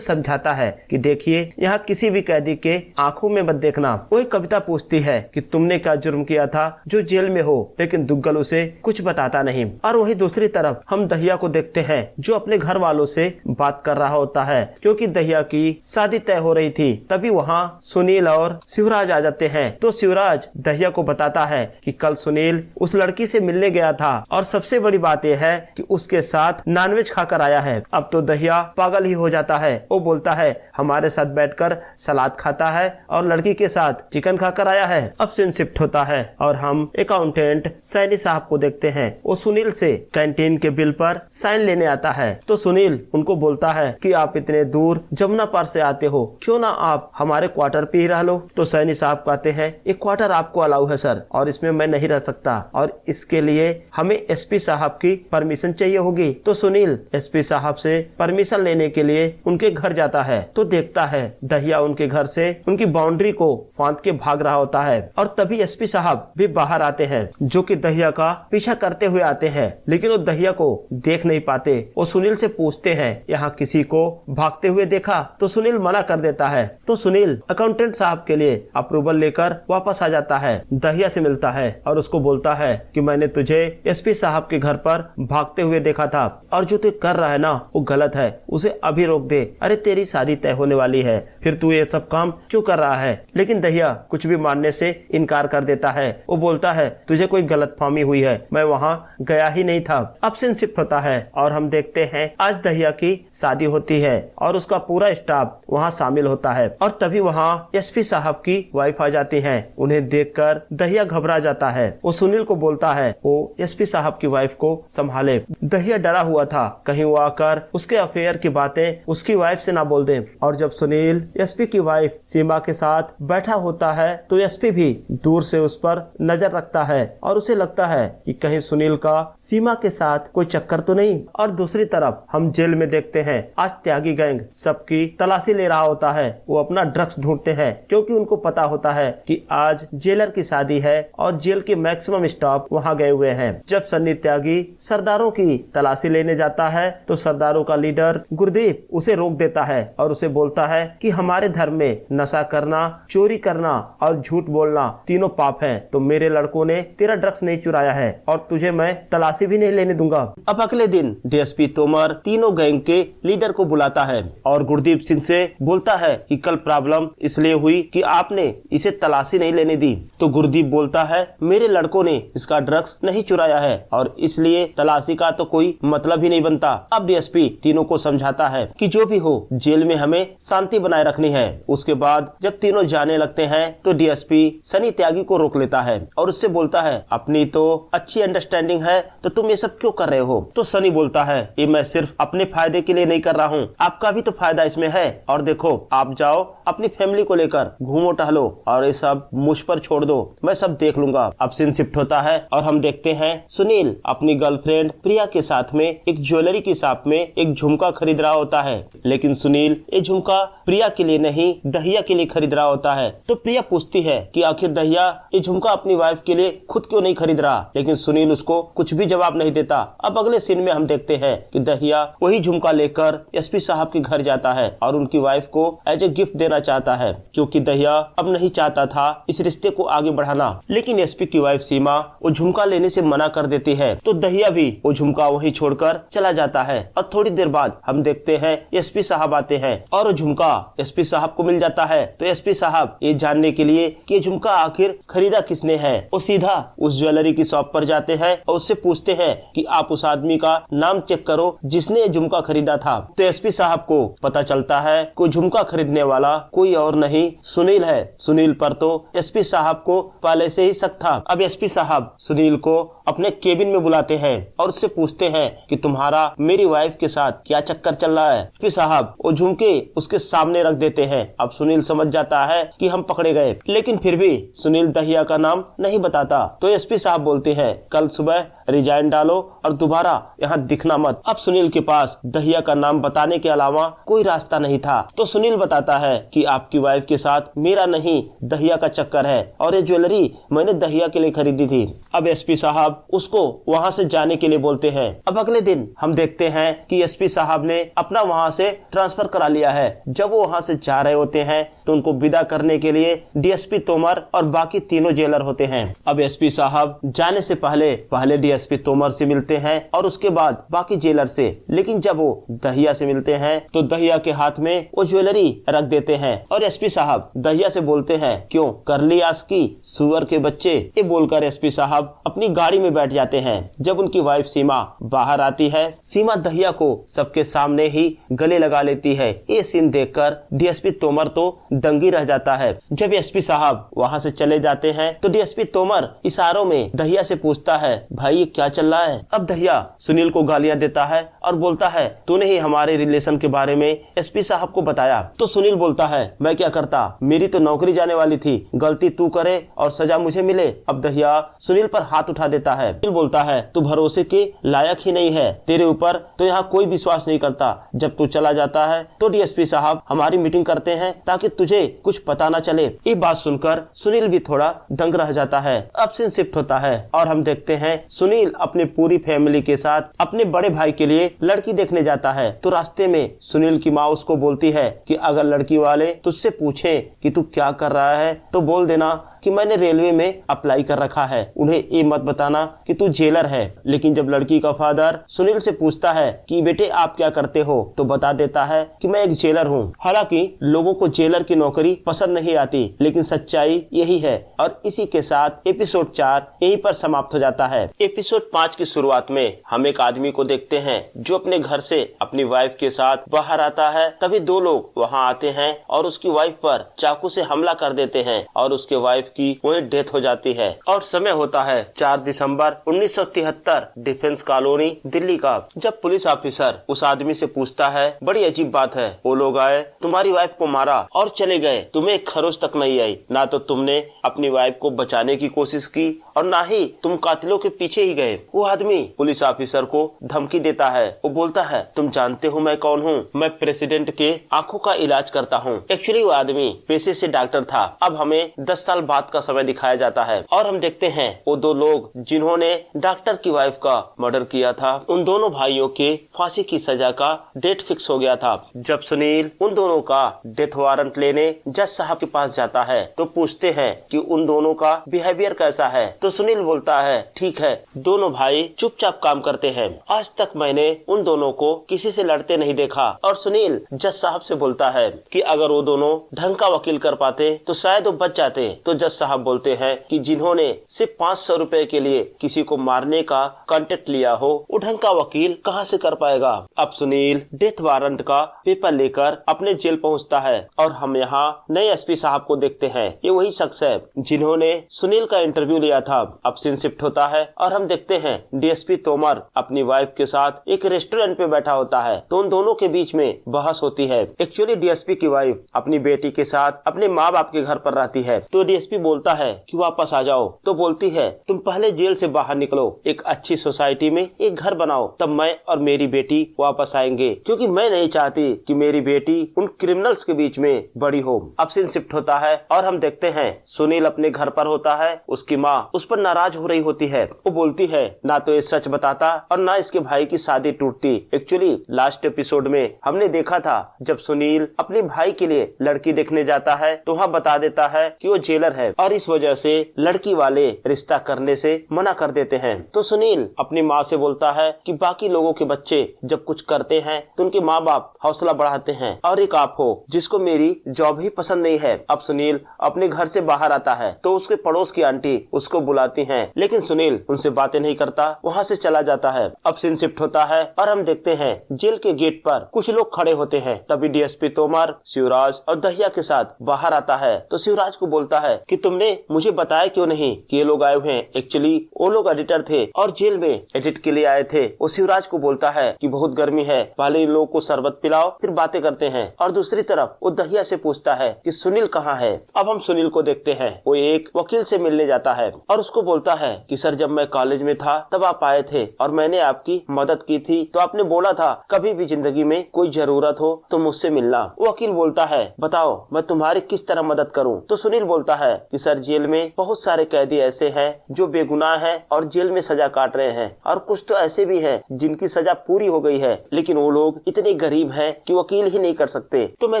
समझाता है कि देखिए यहाँ किसी भी कैदी के आंखों में मत देखना। वही कविता पूछती है कि तुमने क्या जुर्म किया था जो जेल में हो, लेकिन दुग्गल उसे कुछ बताता नहीं। और वही दूसरी तरफ हम दहिया को देखते हैं जो अपने घर वालों से बात कर रहा होता है क्योंकि दहिया की शादी तय हो रही थी। तभी वहाँ सुनील और शिवराज आ जाते हैं। तो शिवराज दहिया को बताता है कि कल सुनील उस लड़की से मिलने गया था और सबसे बड़ी बात यह है कि उसके साथ नॉनवेज खाकर आया है। अब तो दहिया पागल ही हो जाता है। वो बोलता है हमारे साथ बैठकर सलाद खाता है और लड़की के साथ चिकन खाकर आया है। अब सीन शिफ्ट होता है और हम अकाउंटेंट सैनी साहब को देखते हैं। वो सुनील से कैंटीन के बिल पर साइन लेने आता है। तो सुनील उनको बोलता है कि आप इतने दूर जमुना पार से आते हो, क्यों ना आप हमारे क्वार्टर पे ही रह लो। तो सैनी साहब कहते हैं एक क्वार्टर आपको अलाउ है सर, और इसमें मैं नहीं रह सकता और इसके लिए हमें एसपी साहब की परमिशन चाहिए होगी। तो सुनील एसपी साहब से परमिशन लेने के लिए उनके घर जाता है। तो देखता है दहिया उनके घर से उनकी बाउंड्री को फांद के भाग रहा होता है और तभी एसपी साहब भी बाहर आते हैं जो कि दहिया का पीछा करते हुए आते हैं, लेकिन वो दहिया को देख नहीं पाते। वो सुनील से पूछते हैं यहाँ किसी को भागते हुए देखा? तो सुनील मना कर देता है। तो सुनील अकाउंटेंट साहब के लिए अप्रूवल लेकर वापस आ जाता है, दहिया से मिलता है और उसको बोलता है कि मैंने तुझे एसपी साहब के घर पर भागते हुए देखा था और जो तू कर रहा है ना वो गलत है, उसे अभी रोक दे। अरे तेरी शादी तय होने वाली है, फिर तू ये सब काम क्यों कर रहा है? लेकिन दहिया कुछ भी मानने से इनकार कर देता है। वो बोलता है तुझे कोई गलतफहमी हुई है, मैं वहाँ गया ही नहीं था। अब सीन शिफ्ट होता है और हम देखते हैं आज दहिया की शादी होती है और उसका पूरा स्टाफ वहाँ शामिल होता है और तभी वहाँ एसपी साहब की वाइफ आ जाती है। उन्हें देखकर दहिया घबरा जाता है। वो सुनील को बोलता है वो एसपी साहब की वाइफ को संभाले। दहिया डरा हुआ था कहीं वो आकर उसके अफेयर की बातें उसकी वाइफ से ना बोल दे। और जब सुनील एसपी की वाइफ सीमा के साथ बैठा होता है तो एसपी भी दूर से उस पर नजर रखता है और उसे लगता है कि कहीं सुनील का सीमा के साथ कोई चक्कर तो नहीं। और दूसरी तरफ हम जेल में देखते हैं आज त्यागी गैंग सबकी तलाशी ले रहा होता है। वो अपना ड्रग्स ढूंढते हैं क्योंकि उनको पता होता है कि आज जेलर की शादी है और जेल के मैक्सिमम स्टाफ वहाँ गए हुए हैं। जब सन्नी त्यागी सरदारों की तलाशी लेने जाता है तो सरदारों का लीडर गुरदीप उसे रोक देता है और उसे बोलता है कि हमारे धर्म में नशा करना, चोरी करना और झूठ बोलना तीनों पाप हैं। तो मेरे लड़कों ने तेरा ड्रग्स नहीं चुराया है और तुझे मैं तलाशी भी नहीं लेने दूंगा। अब अगले दिन डीएसपी तोमर तीनों गैंग के लीडर को बुलाता है और गुरदीप सिंह से बोलता है कि कल प्रॉब्लम इसलिए हुई कि आपने इसे तलाशी नहीं लेने दी। तो गुरदीप बोलता है मेरे लड़कों ने इसका ड्रग्स नहीं चुराया है और इसलिए तलाशी का तो कोई मतलब ही नहीं बनता। अब डीएसपी तीनों को समझाता है कि जो भी हो जेल में हमें शांति बनाए रखनी है। उसके बाद जब तीनों जाने लगते हैं तो डीएसपी सनी त्यागी को रोक लेता है और उससे बोलता है अपनी तो अच्छी अंडरस्टैंडिंग है तो तुम ये सब क्यों कर रहे हो? तो सनी बोलता है ये मैं सिर्फ अपने फायदे के लिए नहीं कर रहा हूँ, आपका भी तो फायदा इसमें है। और देखो आप जाओ अपनी फैमिली को लेकर घूमो टहलो और ये सब मुझ पर छोड़ दो, मैं सब देख लूंगा। अब सीन शिफ्ट होता है और हम देखते हैं सुनील अपनी गर्लफ्रेंड प्रिया के साथ में एक ज्वेलरी की शॉप में एक झुमका खरीद रहा होता है, लेकिन सुनील ये झुमका प्रिया के लिए नहीं दहिया के लिए खरीद रहा होता है। तो प्रिया पूछती है कि आखिर दहिया ये झुमका अपनी वाइफ के लिए खुद क्यों नहीं खरीद रहा, लेकिन सुनील उसको कुछ भी जवाब नहीं देता। अब अगले सीन में हम देखते हैं कि दहिया वही झुमका लेकर एसपी साहब के घर जाता है और उनकी वाइफ को एज ए गिफ्ट देना चाहता है क्योंकि दहिया अब नहीं चाहता था इस रिश्ते रिश्ते को आगे बढ़ाना। लेकिन एसपी की वाइफ सीमा वो झुमका लेने से मना कर देती है, तो दहिया भी वो झुमका वहीं छोड़कर चला जाता है। और थोड़ी देर बाद हम देखते हैं एसपी साहब आते हैं और वो झुमका एसपी साहब को मिल जाता है। तो एसपी साहब ये जानने के लिए कि ये झुमका आखिर खरीदा किसने है, वो सीधा उस ज्वेलरी की शॉप पर जाते हैं और उससे पूछते हैं कि आप उस आदमी का नाम चेक करो जिसने ये झुमका खरीदा था। तो एसपी साहब को पता चलता है कि झुमका खरीदने वाला कोई और नहीं सुनील है। सुनील पर तो एसपी साहब को पहले से ही शक था। अब एसपी साहब सुनील को अपने केबिन में बुलाते हैं और उससे पूछते हैं कि तुम्हारा मेरी वाइफ के साथ क्या चक्कर चल रहा है। एसपी साहब वो झुमके उसके सामने रख देते हैं। अब सुनील समझ जाता है कि हम पकड़े गए, लेकिन फिर भी सुनील दहिया का नाम नहीं बताता। तो एसपी साहब बोलते हैं कल सुबह रिजाइन डालो और दोबारा यहाँ दिखना मत। अब सुनील के पास दहिया का नाम बताने के अलावा कोई रास्ता नहीं था। तो सुनील बताता है कि आपकी वाइफ के साथ मेरा नहीं दहिया का चक्कर है और ये ज्वेलरी मैंने दहिया के लिए खरीदी थी। अब एसपी साहब उसको वहाँ से जाने के लिए बोलते हैं। अब अगले दिन हम देखते हैं कि एसपी साहब ने अपना वहाँ से ट्रांसफर करा लिया है। जब वो वहाँ से जा रहे होते हैं तो उनको विदा करने के लिए डीएसपी तोमर और बाकी तीनों जेलर होते हैं। अब एसपी साहब जाने से पहले डीएसपी तोमर से मिलते हैं और उसके बाद बाकी जेलर से। लेकिन जब वो दहिया से मिलते हैं तो दहिया के हाथ में वो ज्वेलरी रख देते हैं और एसपी साहब दहिया से बोलते हैं क्यों कर ली आस की सुअर के बच्चे। ये बोलकर एसपी साहब अपनी गाड़ी में बैठ जाते हैं। जब उनकी वाइफ सीमा बाहर आती है, सीमा दहिया को सबके सामने ही गले लगा लेती है। ये सीन देखकर डीएसपी तोमर तो दंगी रह जाता है। जब एसपी साहब वहाँ से चले जाते हैं तो डीएसपी तोमर इशारों में दहिया से पूछता है भाई ये क्या चल रहा है। अब दहिया सुनील को गालियां देता है और बोलता है तूने ही हमारे रिलेशन के बारे में एसपी साहब को बताया। तो सुनील बोलता है मैं क्या करता, मेरी तो नौकरी जाने वाली थी, गलती तू करे और सजा मुझे मिले। अब दहिया सुनील पर हाथ उठा देता है। सुनील बोलता है तू भरोसे के लायक ही नहीं है, तेरे ऊपर तो यहाँ कोई विश्वास नहीं करता। जब तू चला जाता है तो डीएसपी साहब हमारी मीटिंग करते हैं ताकि तुझे कुछ पता न चले। ये बात सुनकर सुनील भी थोड़ा दंग रह जाता है। अब सीन शिफ्ट होता है और हम देखते हैं सुनील अपने पूरी फैमिली के साथ अपने बड़े भाई के लिए लड़की देखने जाता है। तो रास्ते में सुनील की माँ उसको बोलती है कि अगर लड़की वाले तुझसे पूछें कि तू क्या कर रहा है तो बोल देना कि मैंने रेलवे में अप्लाई कर रखा है। उन्हें ये मत बताना कि तू जेलर है। लेकिन जब लड़की का फादर सुनील से पूछता है कि बेटे आप क्या करते हो तो बता देता है कि मैं एक जेलर हूँ। हालांकि लोगों को जेलर की नौकरी पसंद नहीं आती, लेकिन सच्चाई यही है। और इसी के साथ एपिसोड 4 यहीं पर समाप्त हो जाता है। एपिसोड 5 की शुरुआत में हम एक आदमी को देखते हैं जो अपने घर से अपनी वाइफ के साथ बाहर आता है। तभी दो लोग वहाँ आते हैं और उसकी वाइफ पर चाकू से हमला कर देते हैं और उसके वाइफ की वही डेथ हो जाती है। और समय होता है 4 दिसंबर 1973, डिफेंस कॉलोनी दिल्ली का। जब पुलिस ऑफिसर उस आदमी से पूछता है बड़ी अजीब बात है, वो लोग आए तुम्हारी वाइफ को मारा और चले गए, तुम्हें एक खरोच तक नहीं आई। ना तो तुमने अपनी वाइफ को बचाने की कोशिश की और ना ही तुम कातिलों के पीछे ही गए। वो आदमी पुलिस ऑफिसर को धमकी देता है। वो बोलता है तुम जानते हो मैं कौन हूँ, मैं प्रेसिडेंट के आंखों का इलाज करता हूँ। एक्चुअली वो आदमी पेशे से डॉक्टर था। अब हमें 10 साल बाद का समय दिखाया जाता है और हम देखते हैं वो दो लोग जिन्होंने डॉक्टर की वाइफ का मर्डर किया था, उन दोनों भाइयों के फांसी की सजा का डेट फिक्स हो गया था। जब सुनील उन दोनों का डेथ वारंट लेने जज साहब के पास जाता है तो पूछते हैं कि उन दोनों का बिहेवियर कैसा है। तो सुनील बोलता है ठीक है, दोनों भाई चुपचाप काम करते हैं, आज तक मैंने उन दोनों को किसी से लड़ते नहीं देखा। और सुनील जज साहब से बोलता है कि अगर वो दोनों ढंग का वकील कर पाते तो शायद वो बच जाते। तो जज साहब बोलते हैं कि जिन्होंने सिर्फ 500 रुपए के लिए किसी को मारने का कॉन्ट्रैक्ट लिया हो, वो ढंग का वकील कहाँ से कर पाएगा। अब सुनील डेथ वारंट का पेपर लेकर अपने जेल पहुँचता है और हम यहाँ नए एसपी साहब को देखते हैं। ये वही शख्स है जिन्होंने सुनील का इंटरव्यू लिया था। अब सीन शिफ्ट होता है और हम देखते हैं डीएसपी तोमर अपनी वाइफ के साथ एक रेस्टोरेंट पे बैठा होता है। तो उन दोनों के बीच में बहस होती है। एक्चुअली डीएसपी की वाइफ अपनी बेटी के साथ अपने माँ बाप के घर पर रहती है। तो डीएसपी बोलता है कि वापस आ जाओ। तो बोलती है तुम पहले जेल से बाहर निकलो, एक अच्छी सोसाइटी में एक घर बनाओ, तब मैं और मेरी बेटी वापस आएंगे, क्योंकि मैं नहीं चाहती कि मेरी बेटी उन क्रिमिनल्स के बीच में बड़ी हो। अब सीन शिफ्ट होता है और हम देखते हैं सुनील अपने घर पर होता है। उसकी माँ उस पर नाराज हो रही होती है। वो बोलती है ना तो ये सच बताता और ना इसके भाई की शादी टूटती। एक्चुअली लास्ट एपिसोड में हमने देखा था जब सुनील अपने भाई के लिए लड़की देखने जाता है तो वहाँ बता देता है कि वो जेलर है। है और इस वजह से लड़की वाले रिश्ता करने से मना कर देते हैं। तो सुनील अपनी माँ से बोलता है कि बाकी लोगों के बच्चे जब कुछ करते हैं तो उनके माँ बाप हौसला बढ़ाते हैं और एक आप हो जिसको मेरी जॉब ही पसंद नहीं है। अब सुनील अपने घर से बाहर आता है तो उसके पड़ोस की आंटी उसको बुलाती हैं, लेकिन सुनील उनसे बातें नहीं करता, वहाँ से चला जाता है। अब सीन शिफ्ट होता है और हम देखते हैं जेल के गेट पर कुछ लोग खड़े होते हैं। तभी डीएसपी तोमर, शिवराज और दहिया के साथ बाहर आता है तो शिवराज को बोलता है कि तुमने मुझे बताया क्यों नहीं कि ये लोग आए हुए हैं। एक्चुअली वो लोग एडिटर थे और जेल में एडिट के लिए आए थे। वो शिवराज को बोलता है कि बहुत गर्मी है, पहले इन लोगों को शरबत पिलाओ फिर बातें करते हैं। और दूसरी तरफ वो दहिया से पूछता है कि सुनील कहाँ है। अब हम सुनील को देखते हैं, वो एक वकील से मिलने जाता है और उसको बोलता है कि सर जब मैं कॉलेज में था तब आप आए थे और मैंने आपकी मदद की थी, तो आपने बोला था कभी भी जिंदगी में कोई जरूरत हो तो मुझसे मिलना। वकील बोलता है बताओ मैं तुम्हारी किस तरह मदद करूं। तो सुनील बोलता है कि सर जेल में बहुत सारे कैदी ऐसे हैं जो बेगुनाह हैं और जेल में सजा काट रहे हैं और कुछ तो ऐसे भी हैं जिनकी सजा पूरी हो गई है, लेकिन वो लोग इतने गरीब हैं कि वकील ही नहीं कर सकते। तो मैं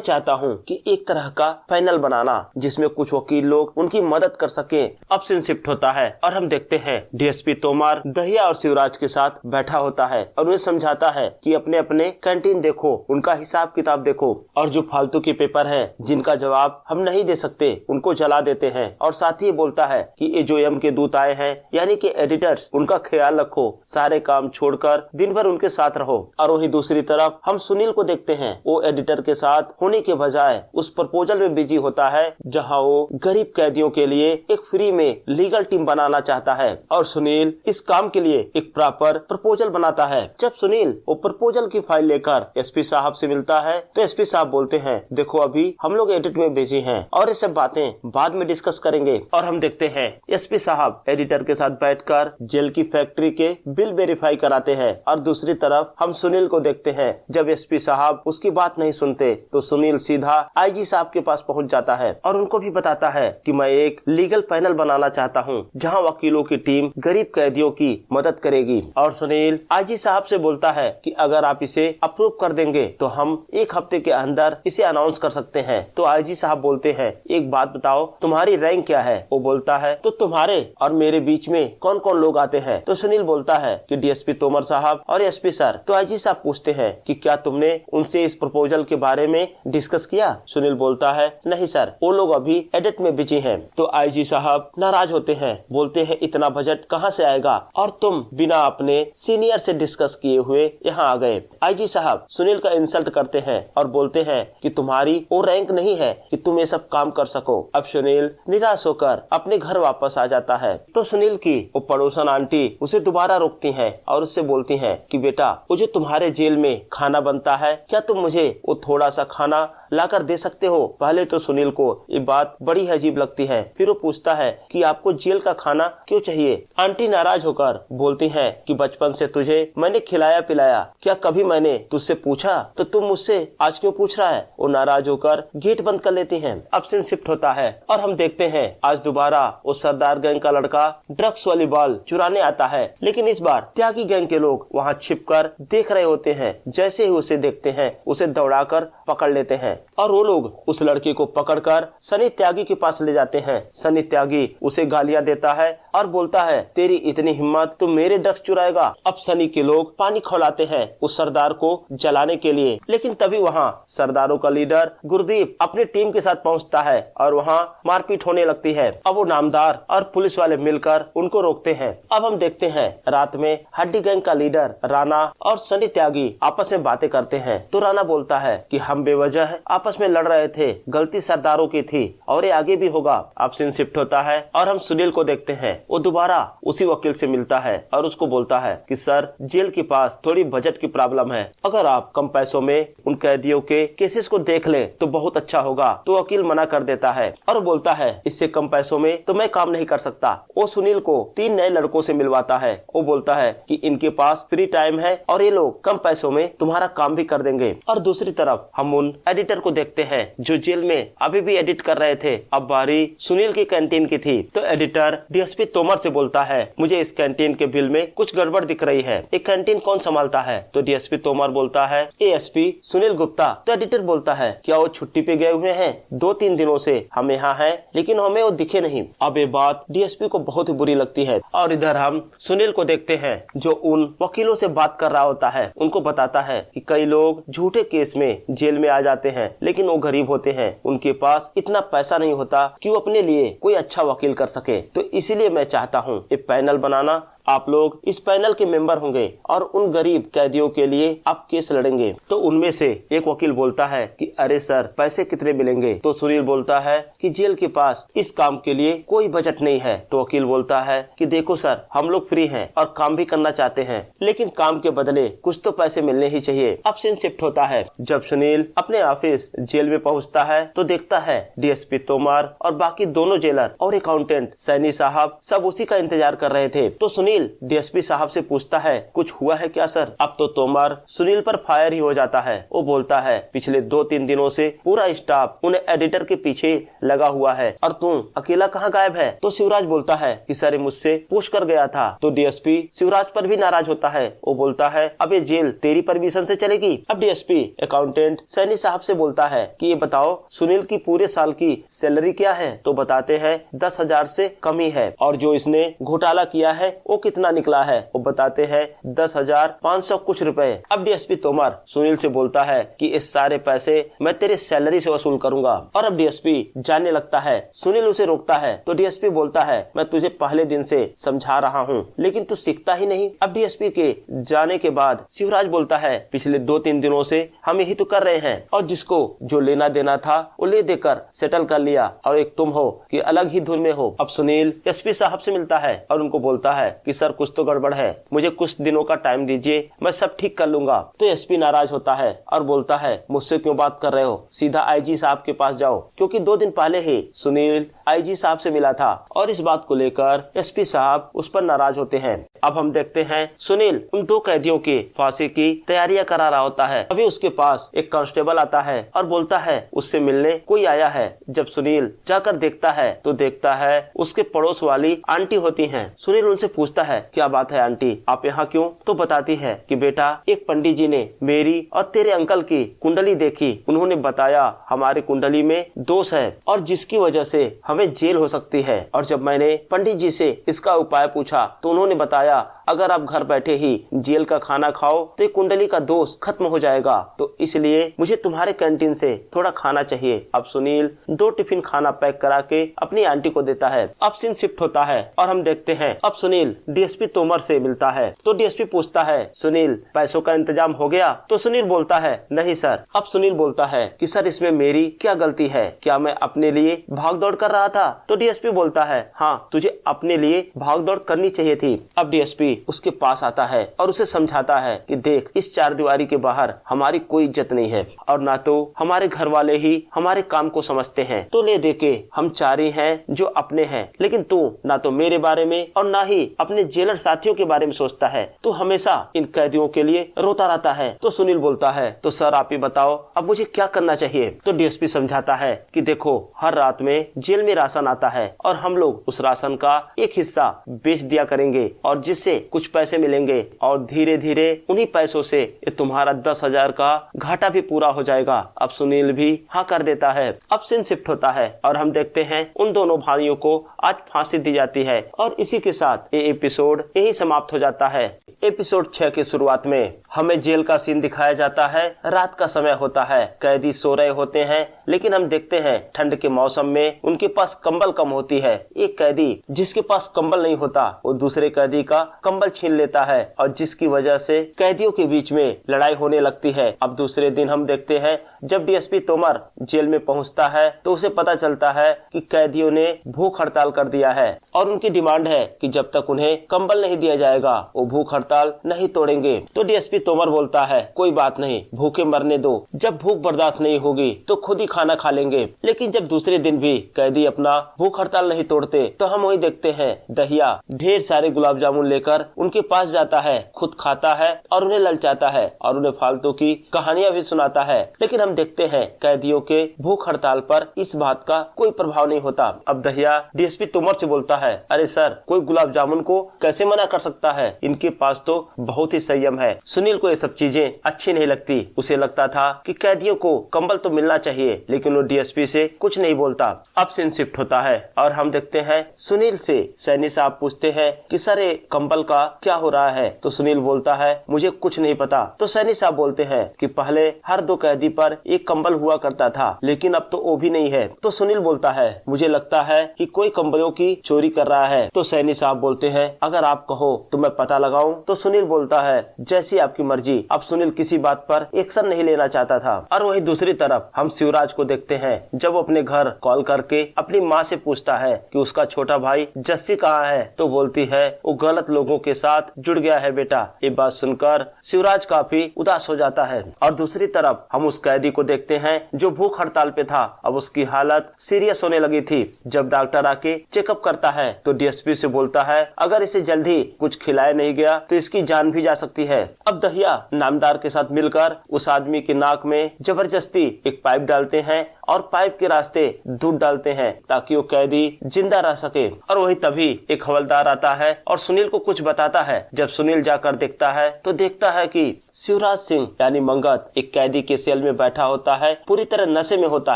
चाहता हूँ कि एक तरह का पैनल बनाना जिसमें कुछ वकील लोग उनकी मदद कर सके। अब सीन शिफ्ट होता है और हम देखते हैं डीएसपी तोमर दहिया और शिवराज के साथ बैठा होता है और उन्हें समझाता है कि अपने अपने कैंटीन देखो, उनका हिसाब किताब देखो और जो फालतू के पेपर है जिनका जवाब हम नहीं दे सकते उनको जला देते हैं। और साथ ही बोलता है कि ये जो यम के दूत आए हैं यानी कि एडिटर्स, उनका ख्याल रखो, सारे काम छोड़कर दिन भर उनके साथ रहो। और वहीं दूसरी तरफ हम सुनील को देखते हैं, वो एडिटर के साथ होने के बजाय उस प्रपोजल में बिजी होता है जहाँ वो गरीब कैदियों के लिए एक फ्री में लीगल टीम बनाना चाहता है और सुनील इस काम के लिए एक प्रॉपर प्रपोजल बनाता है। जब सुनील वो प्रपोजल की फाइल लेकर एसपी साहब से मिलता है तो एसपी साहब बोलते हैं देखो अभी हम लोग एडिट में बिजी हैं और ये सब बातें बाद में डिस्कस करेंगे। और हम देखते हैं एसपी साहब एडिटर के साथ बैठकर जेल की फैक्ट्री के बिल वेरीफाई कराते हैं और दूसरी तरफ हम सुनील को देखते हैं जब एसपी साहब उसकी बात नहीं सुनते तो सुनील सीधा आईजी साहब के पास पहुंच जाता है और उनको भी बताता है कि मैं एक लीगल पैनल बनाना चाहता हूं जहां वकीलों की टीम गरीब कैदियों की मदद करेगी। और सुनील आईजी साहब से बोलता है कि अगर आप इसे अप्रूव कर देंगे तो हम एक हफ्ते के अंदर इसे अनाउंस कर सकते हैं। तो आईजी साहब बोलते हैं एक बात बताओ तुम्हारी रैंक क्या है। वो बोलता है तो तुम्हारे और मेरे बीच में कौन कौन लोग आते हैं। तो सुनील बोलता है कि डीएसपी तोमर साहब और एसपी सर। तो आईजी साहब पूछते हैं कि क्या तुमने उनसे इस प्रपोजल के बारे में डिस्कस किया। सुनील बोलता है नहीं सर, वो लोग अभी एडिट में बिजी हैं। तो आईजी साहब नाराज होते हैं, बोलते हैं इतना बजट कहाँ से आएगा और तुम बिना अपने सीनियर से डिस्कस किए हुए यहाँ आ गए। आईजी साहब सुनील का इंसल्ट करते हैं और बोलते हैं कि तुम्हारी वो रैंक नहीं है कि तुम ये सब काम कर सको। अब सुनील निराश होकर अपने घर वापस आ जाता है। तो सुनील की वो पड़ोसन आंटी उसे दोबारा रोकती हैं और उससे बोलती हैं कि बेटा वो जो तुम्हारे जेल में खाना बनता है क्या तुम मुझे वो थोड़ा सा खाना लाकर दे सकते हो। पहले तो सुनील को ये बात बड़ी अजीब लगती है, फिर वो पूछता है कि आपको जेल का खाना क्यों चाहिए। आंटी नाराज होकर बोलती है कि बचपन से तुझे मैंने खिलाया पिलाया, क्या कभी मैंने तुझसे पूछा, तो तुम मुझसे आज क्यों पूछ रहा है। वो नाराज होकर गेट बंद कर लेती हैं। अब सीन शिफ्ट होता है और हम देखते हैं आज दोबारा वो सरदार गैंग का लड़का ड्रग्स वाली बॉल चुराने आता है, लेकिन इस बार त्यागी गैंग के लोग वहाँ छिपकर देख रहे होते हैं। जैसे ही उसे देखते हैं उसे दौड़ाकर पकड़ लेते हैं और वो लोग उस लड़के को पकड़कर सनी त्यागी के पास ले जाते हैं। सनी त्यागी उसे गालियां देता है और बोलता है तेरी इतनी हिम्मत, तू मेरे ड्रग्स चुराएगा। अब सनी के लोग पानी खौलाते हैं उस सरदार को जलाने के लिए, लेकिन तभी वहाँ सरदारों का लीडर गुरदीप अपनी टीम के साथ पहुँचता है और वहाँ मारपीट होने लगती है। अब वो नामदार और पुलिस वाले मिलकर उनको रोकते हैं। अब हम देखते हैं रात में हड्डी गैंग का लीडर राणा और सनी त्यागी आपस में बातें करते हैं। तो राणा बोलता है कि हम बेवजह आपस में लड़ रहे थे, गलती सरदारों की थी और ये आगे भी होगा। अब सीन शिफ्ट होता है और हम सुनील को देखते हैं, वो दोबारा उसी वकील से मिलता है और उसको बोलता है कि सर जेल के पास थोड़ी बजट की प्रॉब्लम है, अगर आप कम पैसों में उन कैदियों के केसेस को देख लें तो बहुत अच्छा होगा। तो वकील मना कर देता है और बोलता है इससे कम पैसों में तो मैं काम नहीं कर सकता। वो सुनील को 3 नए लड़कों से मिलवाता है। वो बोलता है कि इनके पास फ्री टाइम है और ये लोग कम पैसों में तुम्हारा काम भी कर देंगे। और दूसरी तरफ हम उन एडिटर एडिटर को देखते हैं जो जेल में अभी भी एडिट कर रहे थे। अब बारी सुनील की कैंटीन की थी। तो एडिटर डीएसपी तोमर से बोलता है, मुझे इस कैंटीन के बिल में कुछ गड़बड़ दिख रही है, ये कैंटीन कौन संभालता है? तो डीएसपी तोमर बोलता है, एएसपी सुनील गुप्ता। तो एडिटर बोलता है, क्या वो छुट्टी पे गए हुए हैं? 2-3 दिनों से हम यहाँ हैं, लेकिन हमें वो दिखे नहीं। अब ये बात डीएसपी को बहुत ही बुरी लगती है। और इधर हम सुनील को देखते हैं जो उन वकीलों से बात कर रहा होता है। उनको बताता है कि कई लोग झूठे केस में जेल में आ जाते हैं, लेकिन वो गरीब होते हैं, उनके पास इतना पैसा नहीं होता कि वो अपने लिए कोई अच्छा वकील कर सके। तो इसीलिए मैं चाहता हूँ ये पैनल बनाना, आप लोग इस पैनल के मेंबर होंगे और उन गरीब कैदियों के लिए आप केस लड़ेंगे। तो उनमें से एक वकील बोलता है कि अरे सर, पैसे कितने मिलेंगे? तो सुनील बोलता है कि जेल के पास इस काम के लिए कोई बजट नहीं है। तो वकील बोलता है कि देखो सर, हम लोग फ्री हैं और काम भी करना चाहते हैं, लेकिन काम के बदले कुछ तो पैसे मिलने ही चाहिए। अब सीन शिफ्ट होता है। जब सुनील अपने ऑफिस जेल में पहुँचता है तो देखता है डीएसपी तोमर और बाकी दोनों जेलर और अकाउंटेंट सैनी साहब सब उसी का इंतजार कर रहे थे। तो सुनील डीएसपी साहब से पूछता है, कुछ हुआ है क्या सर? अब तो तोमर सुनील पर फायर ही हो जाता है। वो बोलता है, पिछले 2-3 दिनों से पूरा स्टाफ उन्हें एडिटर के पीछे लगा हुआ है और तुम अकेला कहाँ गायब है? तो शिवराज बोलता है कि सर मुझसे पूछ कर गया था। तो डीएसपी शिवराज पर भी नाराज होता है। वो बोलता है, अब ये जेल तेरी परमिशन से चलेगी? अब डीएसपी अकाउंटेंट सैनी साहब से बोलता है कि ये बताओ सुनील की पूरे साल की सैलरी क्या है? तो बताते हैं 10,000 से कम ही है। और जो इसने घोटाला किया है वो कितना निकला है? वो बताते हैं 10,500 कुछ रुपए। अब डीएसपी तोमर सुनील से बोलता है कि इस सारे पैसे मैं तेरे सैलरी से वसूल करूंगा। और अब डीएसपी जाने लगता है। सुनील उसे रोकता है। तो डीएसपी बोलता है, मैं तुझे पहले दिन से समझा रहा हूँ, लेकिन तू सीखता ही नहीं। अब डीएसपी के जाने के बाद शिवराज बोलता है, पिछले 2-3 दिनों से हम यही तो कर रहे हैं और जिसको जो लेना देना था वो ले देकर सेटल कर लिया, और एक तुम हो कि अलग ही धुन में हो। अब सुनील एसपी साहब से मिलता है और उनको बोलता है कि सर कुछ तो गड़बड़ है, मुझे कुछ दिनों का टाइम दीजिए, मैं सब ठीक कर लूंगा। तो एसपी नाराज होता है और बोलता है, मुझसे क्यों बात कर रहे हो, सीधा आईजी साहब के पास जाओ। क्योंकि 2 दिन पहले ही सुनील आईजी साहब से मिला था और इस बात को लेकर एसपी साहब उस पर नाराज होते हैं। अब हम देखते हैं सुनील उन 2 कैदियों की फांसी की तैयारियां करा रहा होता है। अभी उसके पास एक कांस्टेबल आता है और बोलता है उससे मिलने कोई आया है। जब सुनील जाकर देखता है तो देखता है उसके पड़ोस वाली आंटी होती हैं। सुनील उनसे पूछता है, क्या बात है आंटी, आप यहाँ क्यों? तो बताती है कि बेटा, एक पंडित जी ने मेरी और तेरे अंकल की कुंडली देखी, उन्होंने बताया हमारी कुंडली में दोष है और जिसकी वजह से हमें जेल हो सकती है। और जब मैंने पंडित जी से इसका उपाय पूछा तो उन्होंने बताया अगर आप घर बैठे ही जेल का खाना खाओ तो ये कुंडली का दोष खत्म हो जाएगा, तो इसलिए मुझे तुम्हारे कैंटीन से थोड़ा खाना चाहिए। अब सुनील 2 टिफिन खाना पैक करा के अपनी आंटी को देता है। अब सीन शिफ्ट होता है और हम देखते हैं अब सुनील डीएसपी तोमर से मिलता है। तो डीएसपी पूछता है, सुनील पैसों का इंतजाम हो गया? तो सुनील बोलता है, नहीं सर। अब सुनील बोलता है कि सर इसमें मेरी क्या गलती है, क्या मैं अपने लिए भाग दौड़ कर रहा था? तो डीएसपी बोलता है, हाँ तुझे अपने लिए भाग दौड़ करनी चाहिए थी। अब डीएसपी उसके पास आता है और उसे समझाता है कि देख, इस 4 दीवारी के बाहर हमारी कोई इज्जत नहीं है और ना तो हमारे घर वाले ही हमारे काम को समझते हैं। तो ले दे के हम 4 ही हैं जो अपने हैं, लेकिन तू ना तो मेरे बारे में और ना ही अपने जेलर साथियों के बारे में सोचता है। तू हमेशा इन कैदियों के लिए रोता रहता है। तो सुनील बोलता है, तो सर आप ही बताओ अब मुझे क्या करना चाहिए? तो डीएसपी समझाता है कि देखो, हर रात में जेल में राशन आता है और हम लोग उस राशन का एक हिस्सा बेच दिया करेंगे और जिससे कुछ पैसे मिलेंगे और धीरे धीरे उन्हीं पैसों से तुम्हारा 10,000 का घाटा भी पूरा हो जाएगा। अब सुनील भी हाँ कर देता है। अब सीन शिफ्ट होता है और हम देखते हैं उन दोनों भाइयों को आज फांसी दी जाती है और इसी के साथ ये एपिसोड यही समाप्त हो जाता है। एपिसोड 6 की शुरुआत में हमें जेल का सीन दिखाया जाता है। रात का समय होता है, कैदी सो रहे होते हैं, लेकिन हम देखते हैं ठंड के मौसम में उनके पास कंबल कम होती है। एक कैदी जिसके पास कंबल नहीं होता वो दूसरे कैदी का कंबल छीन लेता है और जिसकी वजह से कैदियों के बीच में लड़ाई होने लगती है। अब दूसरे दिन हम देखते हैं जब डीएसपी तोमर जेल में पहुंचता है तो उसे पता चलता है कि कैदियों ने भूख हड़ताल कर दिया है और उनकी डिमांड है कि जब तक उन्हें कंबल नहीं दिया जाएगा वो भूख हड़ताल नहीं तोड़ेंगे। तो डीएसपी तोमर बोलता है, कोई बात नहीं, भूखे मरने दो, जब भूख बर्दाश्त नहीं होगी तो खुद ही खाना खा लेंगे। लेकिन जब दूसरे दिन भी कैदी अपना भूख हड़ताल नहीं तोड़ते तो हम वही देखते हैं दहिया ढेर सारे गुलाब जामुन लेकर उनके पास जाता है, खुद खाता है और उन्हें ललचाता है और उन्हें फालतू की कहानियां भी सुनाता है। लेकिन हम देखते हैं कैदियों के भूख हड़ताल पर इस बात का कोई प्रभाव नहीं होता। अब दहिया डीएसपी तोमर से बोलता है, अरे सर, कोई गुलाब जामुन को कैसे मना कर सकता है, इनके पास तो बहुत ही संयम है। सुनील को ये सब चीजें अच्छी नहीं लगती। उसे लगता था कि कैदियों को कंबल तो मिलना चाहिए, लेकिन वो डीएसपी से कुछ नहीं बोलता। अब सीन शिफ्ट होता है और हम देखते हैं सुनील से सैनी साहब पूछते हैं कि सर ये कंबल का क्या हो रहा है। तो सुनील बोलता है, मुझे कुछ नहीं पता। तो सैनी साहब बोलते हैं कि पहले हर 2 कैदी पर एक कंबल हुआ करता था, लेकिन अब तो वो भी नहीं है। तो सुनील बोलता है, मुझे लगता है कि कोई कंबलों की चोरी कर रहा है। तो सैनी साहब बोलते हैं, अगर आप कहो तो मैं पता लगाऊं। तो सुनील बोलता है, जैसी आपकी मर्जी। अब सुनील किसी बात पर एक्शन नहीं लेना चाहता था। और वहीं दूसरी तरफ हम शिवराज को देखते हैं जब वो अपने घर कॉल करके अपनी माँ से पूछता है कि उसका छोटा भाई जस्सी कहाँ है। तो बोलती है, वो गलत लोगों के साथ जुड़ गया है बेटा। ये बात सुनकर शिवराज काफी उदास हो जाता है। और दूसरी तरफ हम उस कैदी को देखते हैं जो भूख हड़ताल पे था। अब उसकी हालत सीरियस होने लगी थी। जब डॉक्टर आके चेकअप करता है तो डीएसपी से बोलता है, अगर इसे जल्दी कुछ खिलाया नहीं गया तो इसकी जान भी जा सकती है। अब दहिया नामदार के साथ मिलकर उस आदमी के नाक में जबरदस्ती एक पाइप डालते हैं और पाइप के रास्ते दूध डालते हैं ताकि वो कैदी जिंदा रह सके। और वही तभी एक हवलदार आता है और सुनील को कुछ बताता है। जब सुनील जाकर देखता है तो देखता है कि शिवराज सिंह यानी मंगत एक कैदी के सेल में बैठा होता है, पूरी तरह नशे में होता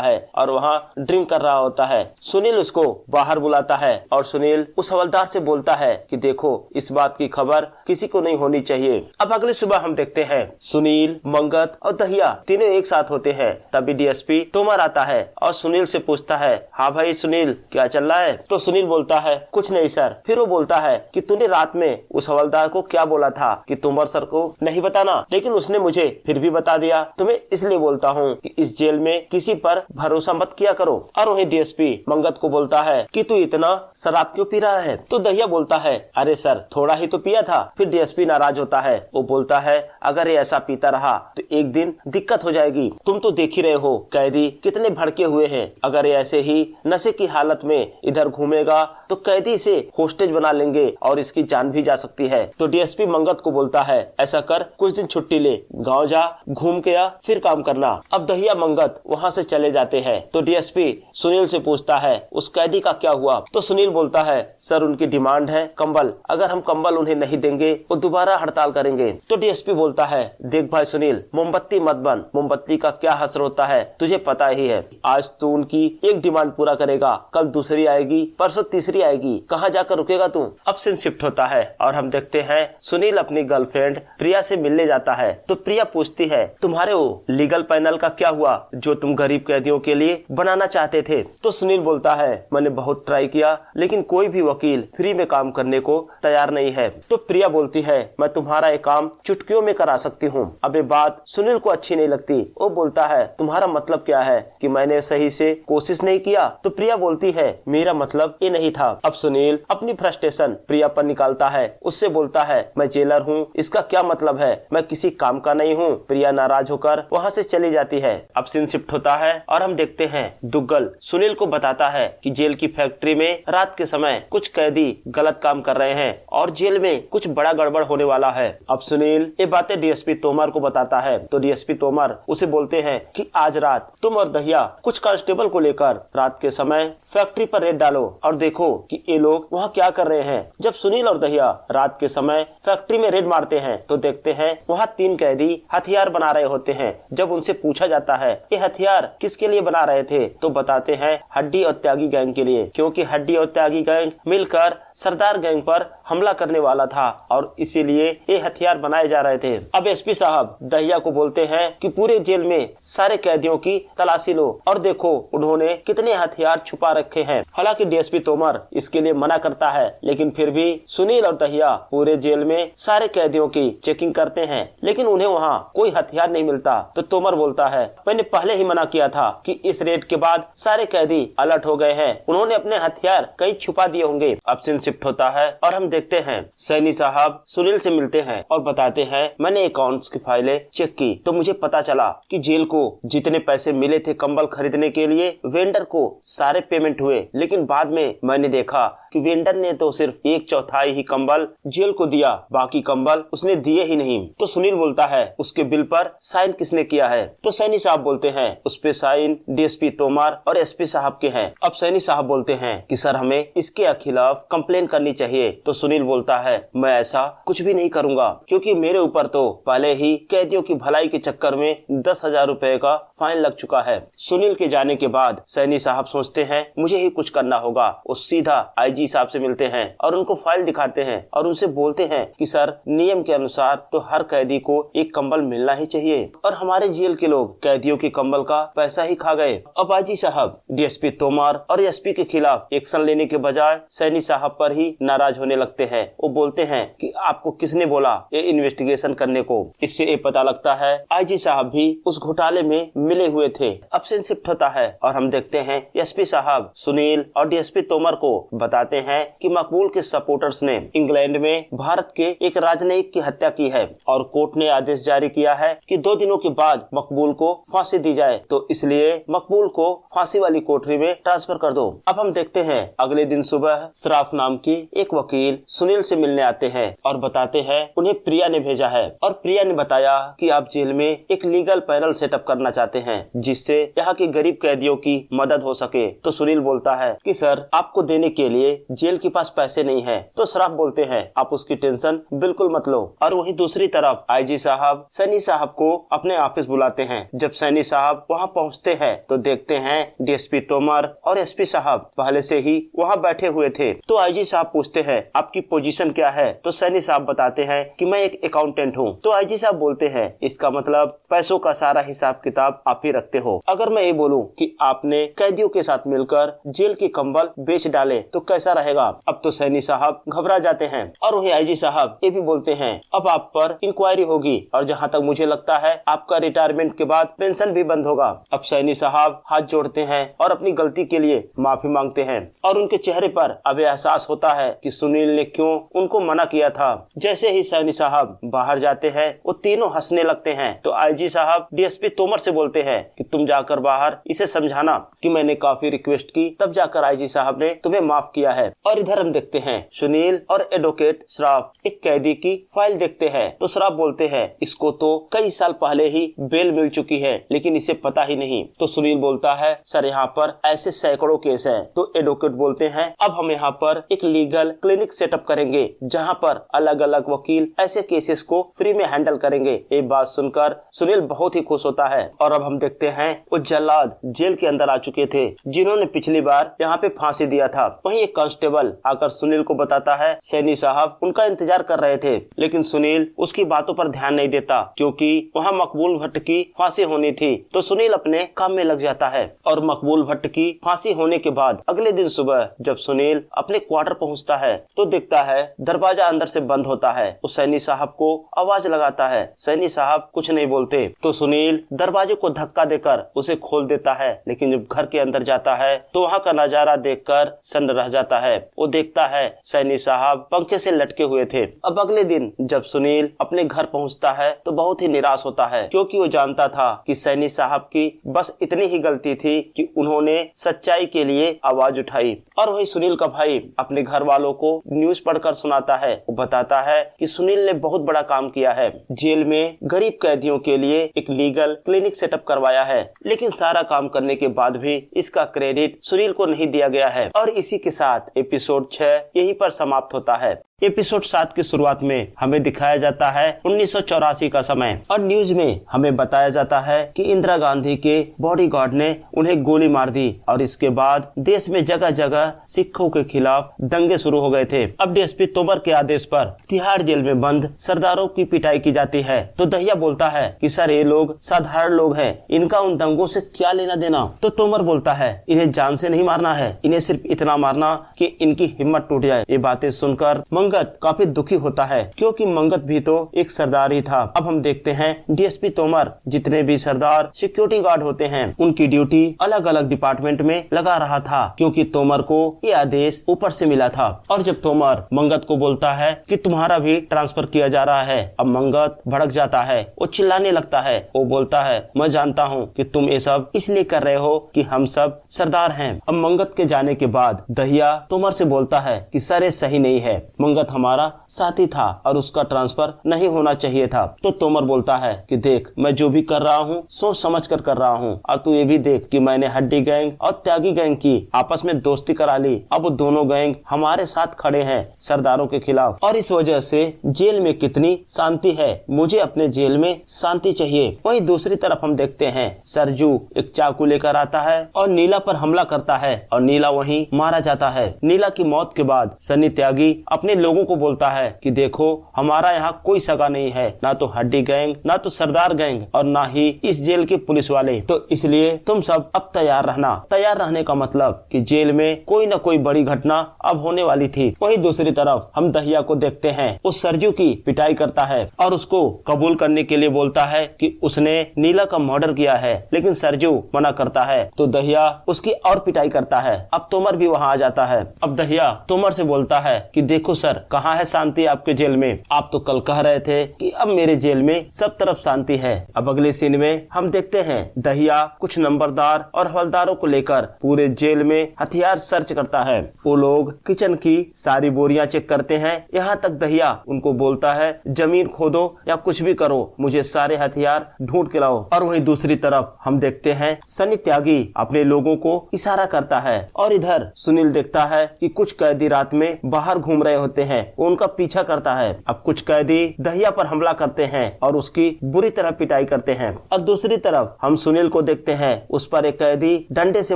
है और वहाँ ड्रिंक कर रहा होता है। सुनील उसको बाहर बुलाता है और सुनील उस हवलदार से बोलता है कि देखो, इस बात की खबर किसी को नहीं होनी चाहिए। अब अगली सुबह हम देखते हैं सुनील, मंगत और दहिया तीनों एक साथ होते हैं। तभी डीएसपी तोमर आता है और सुनील से पूछता है, हाँ भाई सुनील, क्या चल रहा है। तो सुनील बोलता है, कुछ नहीं सर। फिर वो बोलता है कि तूने रात में उस हवलदार को क्या बोला था कि तोमर सर को नहीं बताना, लेकिन उसने मुझे फिर भी बता दिया। तुम्हें इसलिए बोलता हूँ कि इस जेल में किसी पर भरोसा मत किया करो। और वही डीएसपी मंगत को बोलता है कि तू इतना शराब क्यों पी रहा है। तो दहिया बोलता है, अरे सर, थोड़ा ही तो पिया था। फिर डीएसपी नाराज होता है। वो बोलता है, अगर ये ऐसा पीता रहा तो एक दिन दिक्कत हो जाएगी। तुम तो देख ही रहे हो कैदी कितने भड़के हुए हैं। अगर ये ऐसे ही नशे की हालत में इधर घूमेगा तो कैदी से होस्टेज बना लेंगे और इसकी जान भी जा सकती है। तो डीएसपी मंगत को बोलता है, ऐसा कर, कुछ दिन छुट्टी ले, गांव जा, घूम के आ, फिर काम करना। अब दहिया मंगत वहां से चले जाते हैं। तो डीएसपी सुनील से पूछता है, उस कैदी का क्या हुआ। तो सुनील बोलता है, सर, उनकी डिमांड है कंबल। अगर हम कंबल उन्हें नहीं देंगे वो दोबारा हड़ताल करेंगे। तो डीएसपी बोलता है, देख भाई सुनील, मोमबत्ती मत बन। मोमबत्ती का क्या असर होता है तुझे पता ही है। आज तू उनकी एक डिमांड पूरा करेगा, कल दूसरी आएगी, परसों तीसरी आएगी, कहाँ जाकर रुकेगा तू। अब सीन शिफ्ट होता है और हम देखते हैं सुनील अपनी गर्लफ्रेंड प्रिया से मिलने जाता है। तो प्रिया पूछती है, तुम्हारे वो लीगल पैनल का क्या हुआ जो तुम गरीब कैदियों के लिए बनाना चाहते थे। तो सुनील बोलता है, मैंने बहुत ट्राई किया, लेकिन कोई भी वकील फ्री में काम करने को तैयार नहीं है। तो प्रिया बोलती है, मैं तुम्हारा ये काम चुटकियों में करा सकती हूँ। अब ये बात सुनील को अच्छी नहीं लगती। वो बोलता है, तुम्हारा मतलब क्या है कि मैंने सही से कोशिश नहीं किया। तो प्रिया बोलती है, मेरा मतलब ये नहीं था। अब सुनील अपनी फ्रस्ट्रेशन प्रिया पर निकालता है। उससे बोलता है, मैं जेलर हूँ, इसका क्या मतलब है, मैं किसी काम का नहीं हूँ। प्रिया नाराज होकर वहाँ से चली जाती है। अब सीन शिफ्ट होता है और हम देखते हैं दुग्गल सुनील को बताता है कि जेल की फैक्ट्री में रात के समय कुछ कैदी गलत काम कर रहे हैं और जेल में कुछ बड़ा गड़बड़ होने वाला है। अब सुनील ये बातें डीएसपी तोमर को बताता है। तो डीएसपी तोमर उसे बोलते हैं कि आज रात तुम और दहिया कुछ कांस्टेबल को लेकर रात के समय फैक्ट्री पर रेड डालो और देखो कि ये लोग वहाँ क्या कर रहे हैं। जब सुनील और दहिया रात के समय फैक्ट्री में रेड मारते हैं तो देखते हैं वहाँ 3 कैदी हथियार बना रहे होते हैं। जब उनसे पूछा जाता है ये हथियार किसके लिए बना रहे थे तो बताते हैं हड्डी और त्यागी गैंग के लिए, क्योंकि हड्डी और त्यागी गैंग मिलकर सरदार गैंग पर हमला करने वाला था और इसीलिए ये हथियार बनाए जा रहे थे। अब एसपी साहब दहिया को बोलते हैं कि पूरे जेल में सारे कैदियों की तलाशी लो और देखो उन्होंने कितने हथियार छुपा रखे हैं। हालांकि डीएसपी तोमर इसके लिए मना करता है, लेकिन फिर भी सुनील और दहिया पूरे जेल में सारे कैदियों की चेकिंग करते हैं, लेकिन उन्हें वहाँ कोई हथियार नहीं मिलता। तो तोमर बोलता है, मैंने पहले ही मना किया था कि इस रेड के बाद सारे कैदी अलर्ट हो गए हैं, उन्होंने अपने हथियार कहीं छुपा दिए होंगे। अब सीन शिफ्ट होता है और हम देखते हैं सैनी साहब सुनील से मिलते हैं और बताते हैं, मैंने अकाउंट्स की फाइलें चेक की तो मुझे पता चला कि जेल को जितने पैसे मिले थे कंबल कंबल खरीदने के लिए वेंडर को सारे पेमेंट हुए, लेकिन बाद में मैंने देखा कि वेंडर ने तो सिर्फ 1/4 ही कंबल जेल को दिया, बाकी कंबल उसने दिए ही नहीं। तो सुनील बोलता है उसके बिल पर साइन किसने किया है? तो सैनी साहब बोलते हैं उस पे साइन डीएसपी तोमर और एसपी साहब के हैं। अब सैनी साहब बोलते हैं कि सर हमें इसके खिलाफ कंप्लेन करनी चाहिए। तो सुनील बोलता है मैं ऐसा कुछ भी नहीं करूंगा, क्योंकि मेरे ऊपर तो पहले ही कैदियों की भलाई के चक्कर में 10,000 रुपए का फाइन लग चुका है। सुनील के जाने के बाद सैनी साहब सोचते हैं मुझे ही कुछ करना होगा। वो सीधा आईजी साहब से मिलते हैं और उनको फाइल दिखाते हैं और उनसे बोलते हैं कि सर नियम के अनुसार तो हर कैदी को एक कंबल मिलना ही चाहिए, और हमारे जेल के लोग कैदियों के कंबल का पैसा ही खा गए। अब आईजी साहब डीएसपी तोमर और एसपी के खिलाफ एक्शन लेने के बजाय सैनी साहब पर ही नाराज होने लगते हैं। वो बोलते हैं कि आपको किसने बोला ये इन्वेस्टिगेशन करने को? इससे ये पता लगता है आईजी साहब भी उस घोटाले में मिले हुए थे। अब सीन शिफ्ट होता है और हम देखते हैं एसपी साहब सुनील और डीएसपी तोमर को बताते हैं कि मकबूल के सपोर्टर्स ने इंग्लैंड में भारत के एक राजनयिक की हत्या की है और कोर्ट ने आदेश जारी किया है कि 2 दिनों के बाद मकबूल को फांसी दी जाए, तो इसलिए मकबूल को फांसी वाली कोठरी में ट्रांसफर कर दो। अब हम देखते हैं अगले दिन सुबह सराफ नाम की एक वकील सुनील से मिलने आते हैं और बताते हैं उन्हें प्रिया ने भेजा है, और प्रिया ने बताया कि आप जेल में एक लीगल पैनल सेटअप करना चाहते हैं जिससे यहाँ के गरीब कैदियों की मदद हो सके। तो सुनील बोलता है कि सर आपको देने के लिए जेल के पास पैसे नहीं है। तो सराफ बोलते हैं आप उसकी टेंशन बिल्कुल मत लो। और वहीं दूसरी तरफ आईजी साहब सैनी साहब को अपने ऑफिस बुलाते हैं। जब सैनी साहब वहाँ पहुँचते हैं तो देखते हैं डीएसपी तोमर और एसपी साहब पहले से ही वहाँ बैठे हुए थे। तो आईजी साहब पूछते हैं आपकी पोजीशन क्या है? तो सैनी साहब बताते हैं कि मैं एक अकाउंटेंट हूँ। तो आईजी साहब बोलते हैं इसका मतलब पैसों का सारा हिसाब किताब आप ही रखते हो। अगर मैं ये बोलूँ कि आपने कैदियों के साथ मिलकर जेल के कंबल बेच डाले तो कैसा रहेगा? अब तो सैनी साहब घबरा जाते हैं। और वही आईजी साहब ये भी बोलते हैं अब आप पर इंक्वायरी होगी और जहाँ तक मुझे लगता है आपका रिटायरमेंट के बाद पेंशन भी बंद होगा। अब सैनी साहब हाथ जोड़ते हैं और अपनी गलती के लिए माफी मांगते हैं, और उनके चेहरे पर अब एहसास होता है कि सुनील ने क्यों उनको मना किया था। जैसे ही सैनी साहब बाहर जाते हैं वो तीनों हंसने लगते हैं। तो आईजी साहब डीएसपी तोमर से बोलते हैं कि तुम जाकर बाहर इसे समझाना कि मैंने काफी रिक्वेस्ट की, तब जाकर आईजी साहब ने तुम्हें माफ किया है। और इधर हम देखते हैं सुनील और एडवोकेट श्राफ एक कैदी की फाइल देखते हैं। तो श्राफ बोलते हैं इसको तो कई साल पहले ही बेल मिल चुकी है लेकिन इसे पता ही नहीं। तो सुनील बोलता है सर यहाँ पर ऐसे सैकड़ों केस हैं। तो एडवोकेट बोलते हैं अब हम यहाँ पर एक लीगल क्लिनिक सेटअप करेंगे जहाँ पर अलग अलग वकील ऐसे केसेस को फ्री में हैंडल करेंगे। ये बात सुनकर सुनील बहुत ही खुश होता है। और अब हम देखते हैं वो जल्लाद जेल के अंदर आ चुके थे जिन्होंने पिछली बार यहाँ पे फांसी दिया था। वहीं एक कांस्टेबल आकर सुनील को बताता है सैनी साहब उनका इंतजार कर रहे थे, लेकिन सुनील उसकी बातों पर ध्यान नहीं देता क्योंकि वहाँ मकबूल भट्ट की फांसी होनी थी। तो सुनील अपने काम में लग जाता है। और मकबूल भट्ट की फांसी होने के बाद अगले दिन सुबह जब सुनील अपने क्वार्टर पहुँचता है तो देखता है दरवाजा अंदर से बंद होता है। उस सैनी साहब को आवाज लगाता है, सैनी साहब कुछ नहीं बोलते। तो सुनील दरवाजे को धक्का देकर उसे खोल देता है, लेकिन जब घर के अंदर जाता है तो वहाँ का नजारा देखकर सन्न रह जाता है। वो देखता है सैनी साहब पंखे से लटके हुए थे। अब अगले दिन जब सुनील अपने घर पहुँचता है तो बहुत ही निराश होता है क्योंकि वो जानता था कि सैनी साहब की बस इतनी ही गलती थी कि उन्होंने सच्चाई के लिए आवाज उठाई। और वही सुनील का भाई अपने घर वालों को न्यूज पढ़कर सुनाता है। वो बताता है कि सुनील ने बहुत बड़ा काम किया है, जेल में गरीब कैदियों के लिए एक लीगल क्लिनिक सेटअप करवाया है, लेकिन सारा काम करने के बाद भी इसका क्रेडिट सुनील को नहीं दिया गया है। और इसी के साथ एपिसोड 6 यहीं पर समाप्त होता है। एपिसोड 7 की शुरुआत में हमें दिखाया जाता है 1984 का समय, और न्यूज में हमें बताया जाता है कि इंदिरा गांधी के बॉडीगार्ड ने उन्हें गोली मार दी और इसके बाद देश में जगह जगह सिखों के खिलाफ दंगे शुरू हो गए थे। अब डीएसपी तोमर के आदेश पर तिहाड़ जेल में बंद सरदारों की पिटाई की जाती है। तो दहिया बोलता है कि सर ये लोग साधारण लोग हैं, इनका उन दंगों से क्या लेना देना। तो तोमर बोलता है इन्हें जान से नहीं मारना है, इन्हें सिर्फ इतना मारना कि इनकी हिम्मत टूट जाए। ये बातें सुनकर मंगत काफी दुखी होता है क्योंकि मंगत भी तो एक सरदार ही था। अब हम देखते हैं डीएसपी तोमर जितने भी सरदार सिक्योरिटी गार्ड होते हैं उनकी ड्यूटी अलग अलग डिपार्टमेंट में लगा रहा था क्योंकि तोमर को ये आदेश ऊपर से मिला था। और जब तोमर मंगत को बोलता है कि तुम्हारा भी ट्रांसफर किया जा रहा है, अब मंगत भड़क जाता है, वो चिल्लाने लगता है। वो बोलता है मैं जानता हूँ कि तुम ये सब इसलिए कर रहे हो कि हम सब सरदार हैं। अब मंगत के जाने के बाद दहिया तोमर से बोलता है कि सर ये सही नहीं है, मंगत हमारा साथी था और उसका ट्रांसफर नहीं होना चाहिए था। तो तोमर बोलता है कि देख मैं जो भी कर रहा हूँ सोच समझ कर रहा हूँ, और तू ये भी देख कि मैंने हड्डी गैंग और त्यागी गैंग की आपस में दोस्ती करा ली। अब दोनों गैंग हमारे साथ खड़े हैं सरदारों के खिलाफ और इस वजह से जेल में कितनी शांति है। मुझे अपने जेल में शांति चाहिए। वहीं दूसरी तरफ हम देखते हैं सरजू एक चाकू लेकर आता है और नीला पर हमला करता है और नीला वहीं मारा जाता है। नीला की मौत के बाद सनी त्यागी अपने लोगों को बोलता है कि देखो हमारा यहाँ कोई सगा नहीं है, ना तो हड्डी गैंग, ना तो सरदार गैंग और ना ही इस जेल के पुलिस वाले। तो इसलिए तुम सब अब तैयार रहना। तैयार रहने का मतलब कि जेल में कोई न कोई बड़ी घटना अब होने वाली थी। वहीं दूसरी तरफ हम दहिया को देखते हैं, उस सरजू की पिटाई करता है और उसको कबूल करने के लिए बोलता है कि उसने नीला का मर्डर किया है, लेकिन सरजू मना करता है। तो दहिया उसकी और पिटाई करता है। अब तोमर भी वहाँ आ जाता है। अब दहिया तोमर से बोलता है कि देखो सर, कहाँ है शांति आपके जेल में? आप तो कल कह रहे थे कि अब मेरे जेल में सब तरफ शांति है। अब अगले सीन में हम देखते हैं दहिया कुछ नंबरदार और हवलदारों को लेकर पूरे जेल में हथियार सर्च करता है। वो लोग किचन की सारी बोरियां चेक करते हैं। यहाँ तक दहिया उनको बोलता है जमीन खोदो या कुछ भी करो, मुझे सारे हथियार ढूंढ के लाओ। और वहीं दूसरी तरफ हम देखते हैं सनी त्यागी अपने लोगों को इशारा करता है और इधर सुनील देखता है कि कुछ कैदी रात में बाहर घूम रहे होते हैं। वो उनका पीछा करता है। अब कुछ कैदी दहिया पर हमला करते हैं और उसकी बुरी तरह पिटाई करते हैं। और दूसरी तरफ हम सुनील को देखते हैं, उस पर एक कैदी डंडे से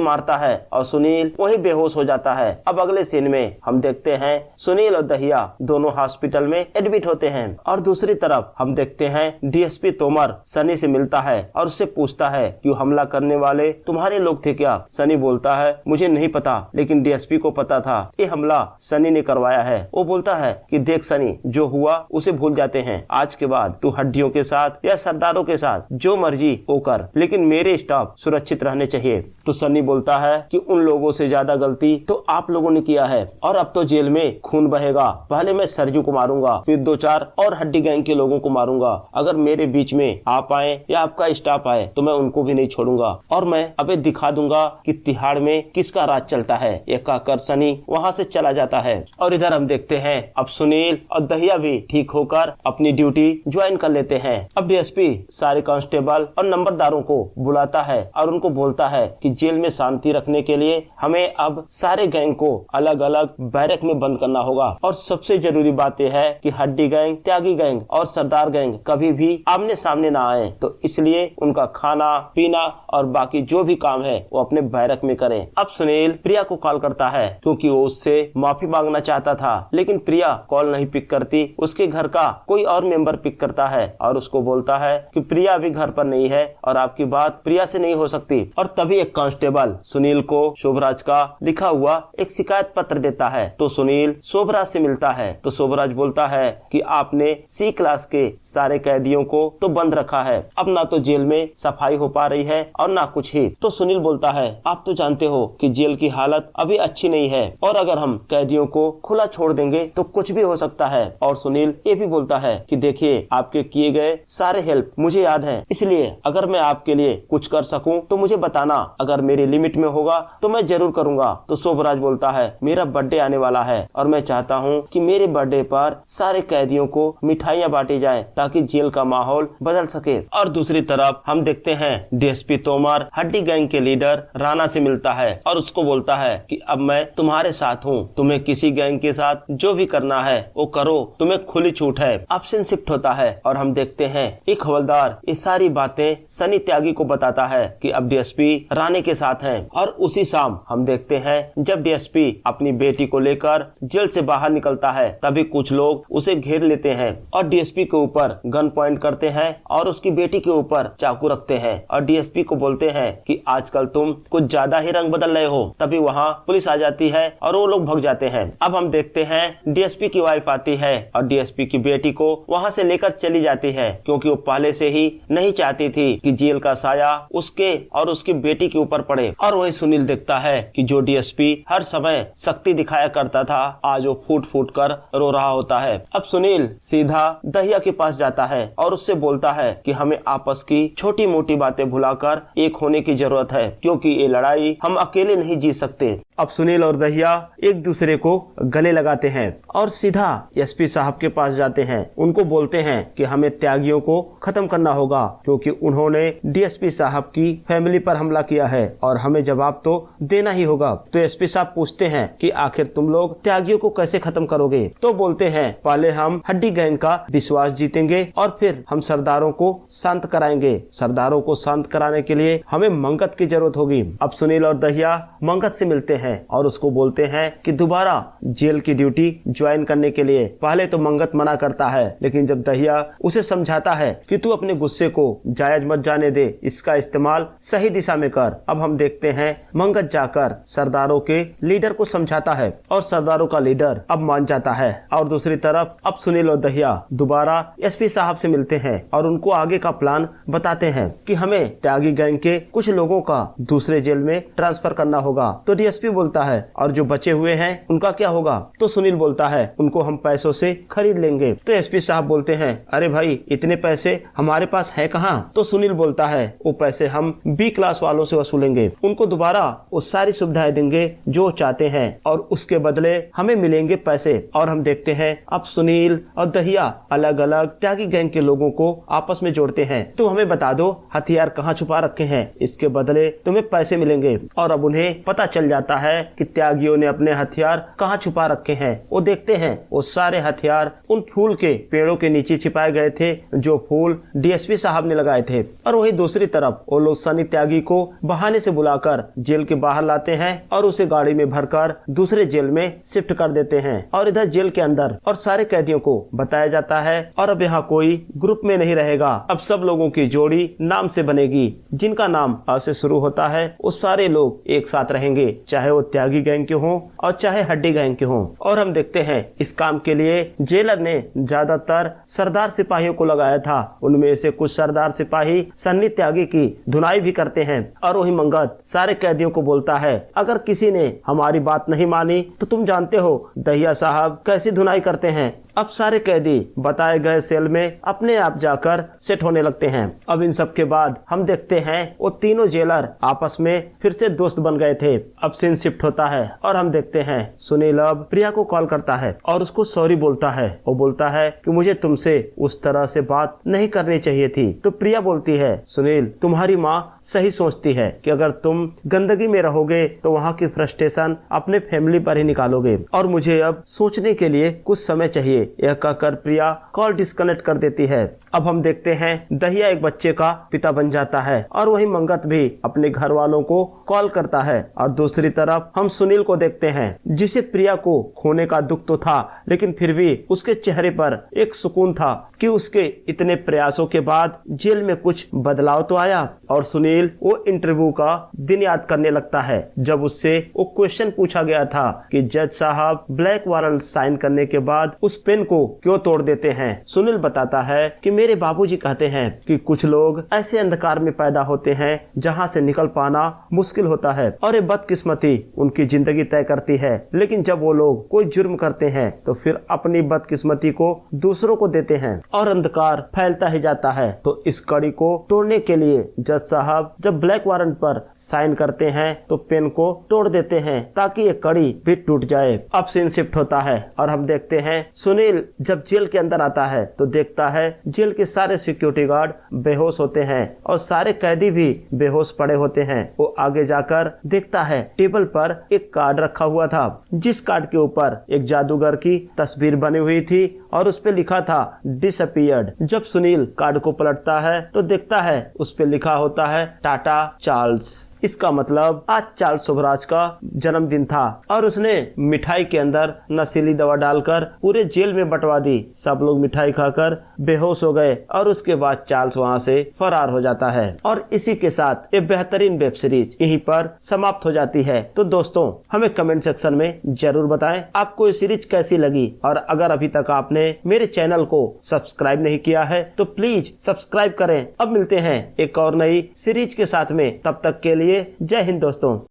मारता है और सुनील वहीं बेहोश हो जाता है। अब अगले सीन में हम देखते हैं सुनील और दहिया दोनों हॉस्पिटल में एडमिट होते हैं। और दूसरी तरफ हम देखते हैं डीएसपी तोमर सनी से मिलता है और उससे पूछता है कि हमला करने वाले तुम्हारे लोग थे क्या? सनी बोलता है मुझे नहीं पता, लेकिन डीएसपी को पता था। ये हमला सनी ने करवाया है। वो बोलता है कि देख सनी, जो हुआ उसे भूल जाते हैं। आज के बाद तू हड्डियों के साथ या सरदारों के साथ जो मर्जी वो कर, लेकिन मेरे स्टाफ सुरक्षित रहने चाहिए। तो सनी बोलता है कि उन लोगों से ज्यादा गलती तो आप लोगों ने किया है और अब तो जेल में खून बहेगा। पहले मैं सरजू को मारूंगा, फिर 2-4 और हड्डी गैंग के लोगों को मारूंगा। अगर मेरे बीच में आप आए या आपका स्टाफ आए तो मैं उनको भी नहीं छोड़ूंगा और मैं अबे दिखा दूंगा कि तिहाड़ में किसका राज चलता है। ये कहकर सनी वहाँ से चला जाता है। और इधर हम देखते हैं अब सुनील और दहिया भी ठीक होकर अपनी ड्यूटी ज्वाइन कर लेते हैं। अब डीएसपी सारे कांस्टेबल और नंबरदारों को बुलाता है और उनको बोलता है कि जेल में शांति रखने के लिए हमें अब सारे गैंग को अलग अलग बैरक में बंद करना होगा। और सबसे जरूरी बात यह है कि हड्डी गैंग, त्यागी गैंग और सरदार गैंग कभी भी आमने सामने ना आए। तो इसलिए उनका खाना पीना और बाकी जो भी काम है वो अपने बैरक में करें। अब सुनील प्रिया को कॉल करता है क्योंकि वो उससे माफी मांगना चाहता था, लेकिन प्रिया कॉल नहीं पिक करती। उसके घर का कोई और मेंबर पिक करता है और उसको बोलता है कि प्रिया अभी घर पर नहीं है और आपकी बात प्रिया से नहीं हो सकती। और तभी एक कांस्टेबल सुनील को शोभराज का लिखा हुआ एक शिकायत पत्र देता है। तो सुनील शोभराज से मिलता है। तो शोभराज बोलता है कि आपने सी क्लास के सारे कैदियों को तो बंद रखा है, अब ना तो जेल में सफाई हो पा रही है और ना कुछ ही। तो सुनील बोलता है आप तो जानते हो कि जेल की हालत अभी अच्छी नहीं है और अगर हम कैदियों को खुला छोड़ देंगे तो कुछ भी हो सकता है। और सुनील ये भी बोलता है कि देखिए आपके किए गए सारे हेल्प मुझे याद है, इसलिए अगर मैं आपके लिए कुछ कर सकूं तो मुझे बताना, अगर मेरी लिमिट में होगा तो मैं जरूर करूंगा। तो शोभराज बोलता है मेरा बर्थडे आने वाला है और मैं चाहता हूं कि मेरे बर्थडे पर सारे कैदियों को मिठाइयां बांटी जाएं ताकि जेल का माहौल बदल सके। और दूसरी तरफ हम देखते हैं डीएसपी तोमर हड्डी गैंग के लीडर राणा से मिलता है और उसको बोलता है कि अब मैं तुम्हारे साथ हूँ, तुम्हें किसी गैंग के साथ जो भी करना है वो करो, तुम्हें खुली छूट है। ऑप्शन शिफ्ट होता है और हम देखते हैं एक हवलदार ये सारी बातें सनी त्यागी को बताता है कि अब डीएसपी राणे के साथ हैं। और उसी शाम हम देखते हैं जब डीएसपी अपनी बेटी को लेकर जेल से बाहर निकलता है तभी कुछ लोग उसे घेर लेते हैं और डीएसपी के ऊपर गन पॉइंट करते हैं और उसकी बेटी के ऊपर चाकू रखते हैं और डीएसपी को बोलते हैं कि आजकल तुम कुछ ज्यादा ही रंग बदल रहे हो। तभी वहाँ पुलिस आ जाती है और वो लोग भाग जाते हैं। अब हम देखते हैं डीएसपी की वाइफ आती है और डीएसपी की बेटी को वहाँ से लेकर चली जाती है, क्योंकि वो पहले से ही नहीं चाहती थी कि जेल का साया उसके और उसकी बेटी के ऊपर पड़े। और वही सुनील देखता है कि जो डीएसपी हर समय शक्ति दिखाया करता था, आज वो फूट फूट कर रो रहा होता है। अब सुनील सीधा दहिया के पास जाता है और उससे बोलता है कि हमें आपस की छोटी मोटी बातें भुलाकर एक होने की जरूरत है, क्योंकि ये लड़ाई हम अकेले नहीं जीत सकते। अब सुनील और दहिया एक दूसरे को गले लगाते हैं और सीधा एसपी साहब के पास जाते हैं। उनको बोलते हैं कि हमें त्यागियों को खत्म करना होगा, क्योंकि उन्होंने डीएसपी साहब की फैमिली पर हमला किया है और हमें जवाब तो देना ही होगा। तो एसपी साहब पूछते हैं कि आखिर तुम लोग त्यागियों को कैसे खत्म करोगे? तो बोलते हैं पहले हम हड्डी गैंग का विश्वास जीतेंगे और फिर हम सरदारों को शांत कराएंगे। सरदारों को शांत कराने के लिए हमें मंगत की जरूरत होगी। अब सुनील और दहिया मंगत से मिलते हैं और उसको बोलते हैं कि दोबारा जेल की ड्यूटी ज्वाइन करने के लिए। पहले तो मंगत मना करता है, लेकिन जब दहिया उसे समझाता है कि तू अपने गुस्से को जायज मत जाने दे, इसका इस्तेमाल सही दिशा में कर। अब हम देखते हैं मंगत जाकर सरदारों के लीडर को समझाता है और सरदारों का लीडर अब मान जाता है। और दूसरी तरफ अब सुनील और दहिया दोबारा एसपी साहब से मिलते हैं और उनको आगे का प्लान बताते हैं कि हमें त्यागी गैंग के कुछ लोगों का दूसरे जेल में ट्रांसफर करना होगा। तो डीएसपी बोलता है और जो बचे हुए हैं उनका क्या होगा? तो सुनील बोलता है उनको हम पैसों से खरीद लेंगे। तो एसपी साहब बोलते हैं अरे भाई इतने पैसे हमारे पास है कहाँ? तो सुनील बोलता है वो पैसे हम बी क्लास वालों से वसूलेंगे, उनको दोबारा वो सारी सुविधाएं देंगे जो चाहते हैं और उसके बदले हमें मिलेंगे पैसे। और हम देखते हैं अब सुनील और दहिया अलग अलग त्यागी गैंग के लोगों को आपस में जोड़ते हैं। तो हमें बता दो हथियार कहाँ छुपा रखे हैं, इसके बदले तुम्हें पैसे मिलेंगे। और अब उन्हें पता चल जाता है कि त्यागियों ने अपने हथियार कहाँ छुपा रखे हैं। वो देखते हैं वो सारे हथियार उन फूल के पेड़ों के नीचे छिपाए गए थे जो फूल डीएसपी साहब ने लगाए थे। और वही दूसरी तरफ वो लोग सनी त्यागी को बहाने से बुलाकर जेल के बाहर लाते हैं और उसे गाड़ी में भरकर दूसरे जेल में शिफ्ट कर देते हैं। और इधर जेल के अंदर और सारे कैदियों को बताया जाता है और अब यहाँ कोई ग्रुप में नहीं रहेगा, अब सब लोगों की जोड़ी नाम से बनेगी। जिनका नाम अ से शुरू होता है वो सारे लोग एक साथ रहेंगे, चाहे वो त्यागी गैंग के हों और चाहे हड्डी गैंग के हों। और हम देखते हैं इस काम के लिए जेलर ने ज्यादातर सरदार सिपाहियों को लगाया था। उनमें से कुछ सरदार सिपाही सन्नी त्यागी की धुनाई भी करते हैं। और वही मंगत सारे कैदियों को बोलता है अगर किसी ने हमारी बात नहीं मानी तो तुम जानते हो दहिया साहब कैसी धुनाई करते हैं। अब सारे कैदी बताए गए सेल में अपने आप जाकर सेट होने लगते हैं। अब इन सब के बाद हम देखते हैं वो तीनों जेलर आपस में फिर से दोस्त बन गए थे। अब सीन शिफ्ट होता है और हम देखते हैं सुनील अब प्रिया को कॉल करता है और उसको सॉरी बोलता है। वो बोलता है कि मुझे तुमसे उस तरह से बात नहीं करनी चाहिए थी। तो प्रिया बोलती है सुनील तुम्हारी माँ सही सोचती है कि अगर तुम गंदगी में रहोगे तो वहाँ की फ्रस्ट्रेशन अपने फैमिली पर ही निकालोगे और मुझे अब सोचने के लिए कुछ समय चाहिए। यह कहकर प्रिया कॉल डिस्कनेक्ट कर देती है। अब हम देखते हैं दहिया एक बच्चे का पिता बन जाता है और वही मंगत भी अपने घर वालों को कॉल करता है। और दूसरी तरफ हम सुनील को देखते हैं जिसे प्रिया को खोने का दुख तो था, लेकिन फिर भी उसके चेहरे पर एक सुकून था कि उसके इतने प्रयासों के बाद जेल में कुछ बदलाव तो आया। और सुनील वो इंटरव्यू का दिन याद करने लगता है जब उससे वो क्वेश्चन पूछा गया था कि जज साहब ब्लैक वारंट साइन करने के बाद उस पेन को क्यों तोड़ देते हैं। सुनील बताता है कि मेरे बाबूजी कहते हैं कि कुछ लोग ऐसे अंधकार में पैदा होते हैं जहां से निकल पाना मुश्किल होता है और ये बदकिस्मती उनकी जिंदगी तय करती है। लेकिन जब वो लोग कोई जुर्म करते हैं तो फिर अपनी बदकिस्मती को दूसरों को देते हैं और अंधकार फैलता ही जाता है। तो इस कड़ी को तोड़ने के लिए जज साहब जब ब्लैक वारंट पर साइन करते हैं तो पेन को तोड़ देते हैं ताकि ये कड़ी भी टूट जाए। अब सीन शिफ्ट होता है और हम देखते हैं सुनील जब जेल के अंदर आता है तो देखता है जेल के सारे सिक्योरिटी गार्ड बेहोश होते हैं और सारे कैदी भी बेहोश पड़े होते हैं। वो आगे जाकर देखता है टेबल पर एक कार्ड रखा हुआ था जिस कार्ड के ऊपर एक जादूगर की तस्वीर बनी हुई थी और उस पे लिखा था डिसअपीयर्ड। जब सुनील कार्ड को पलटता है तो देखता है उस पे लिखा होता है टाटा चार्ल्स। इसका मतलब आज चार्ल्स शोभराज का जन्मदिन था और उसने मिठाई के अंदर नशीली दवा डालकर पूरे जेल में बंटवा दी। सब लोग मिठाई खाकर बेहोश हो गए और उसके बाद चार्ल्स वहां से फरार हो जाता है और इसी के साथ ये बेहतरीन वेब सीरीज यहीं पर समाप्त हो जाती है। तो दोस्तों हमें कमेंट सेक्शन में जरूर बताएं आपको ये सीरीज कैसी लगी और अगर अभी तक आपने मेरे चैनल को सब्सक्राइब नहीं किया है तो प्लीज सब्सक्राइब करें। अब मिलते हैं एक और नई सीरीज के साथ में, तब तक के लिए जय हिंद दोस्तों।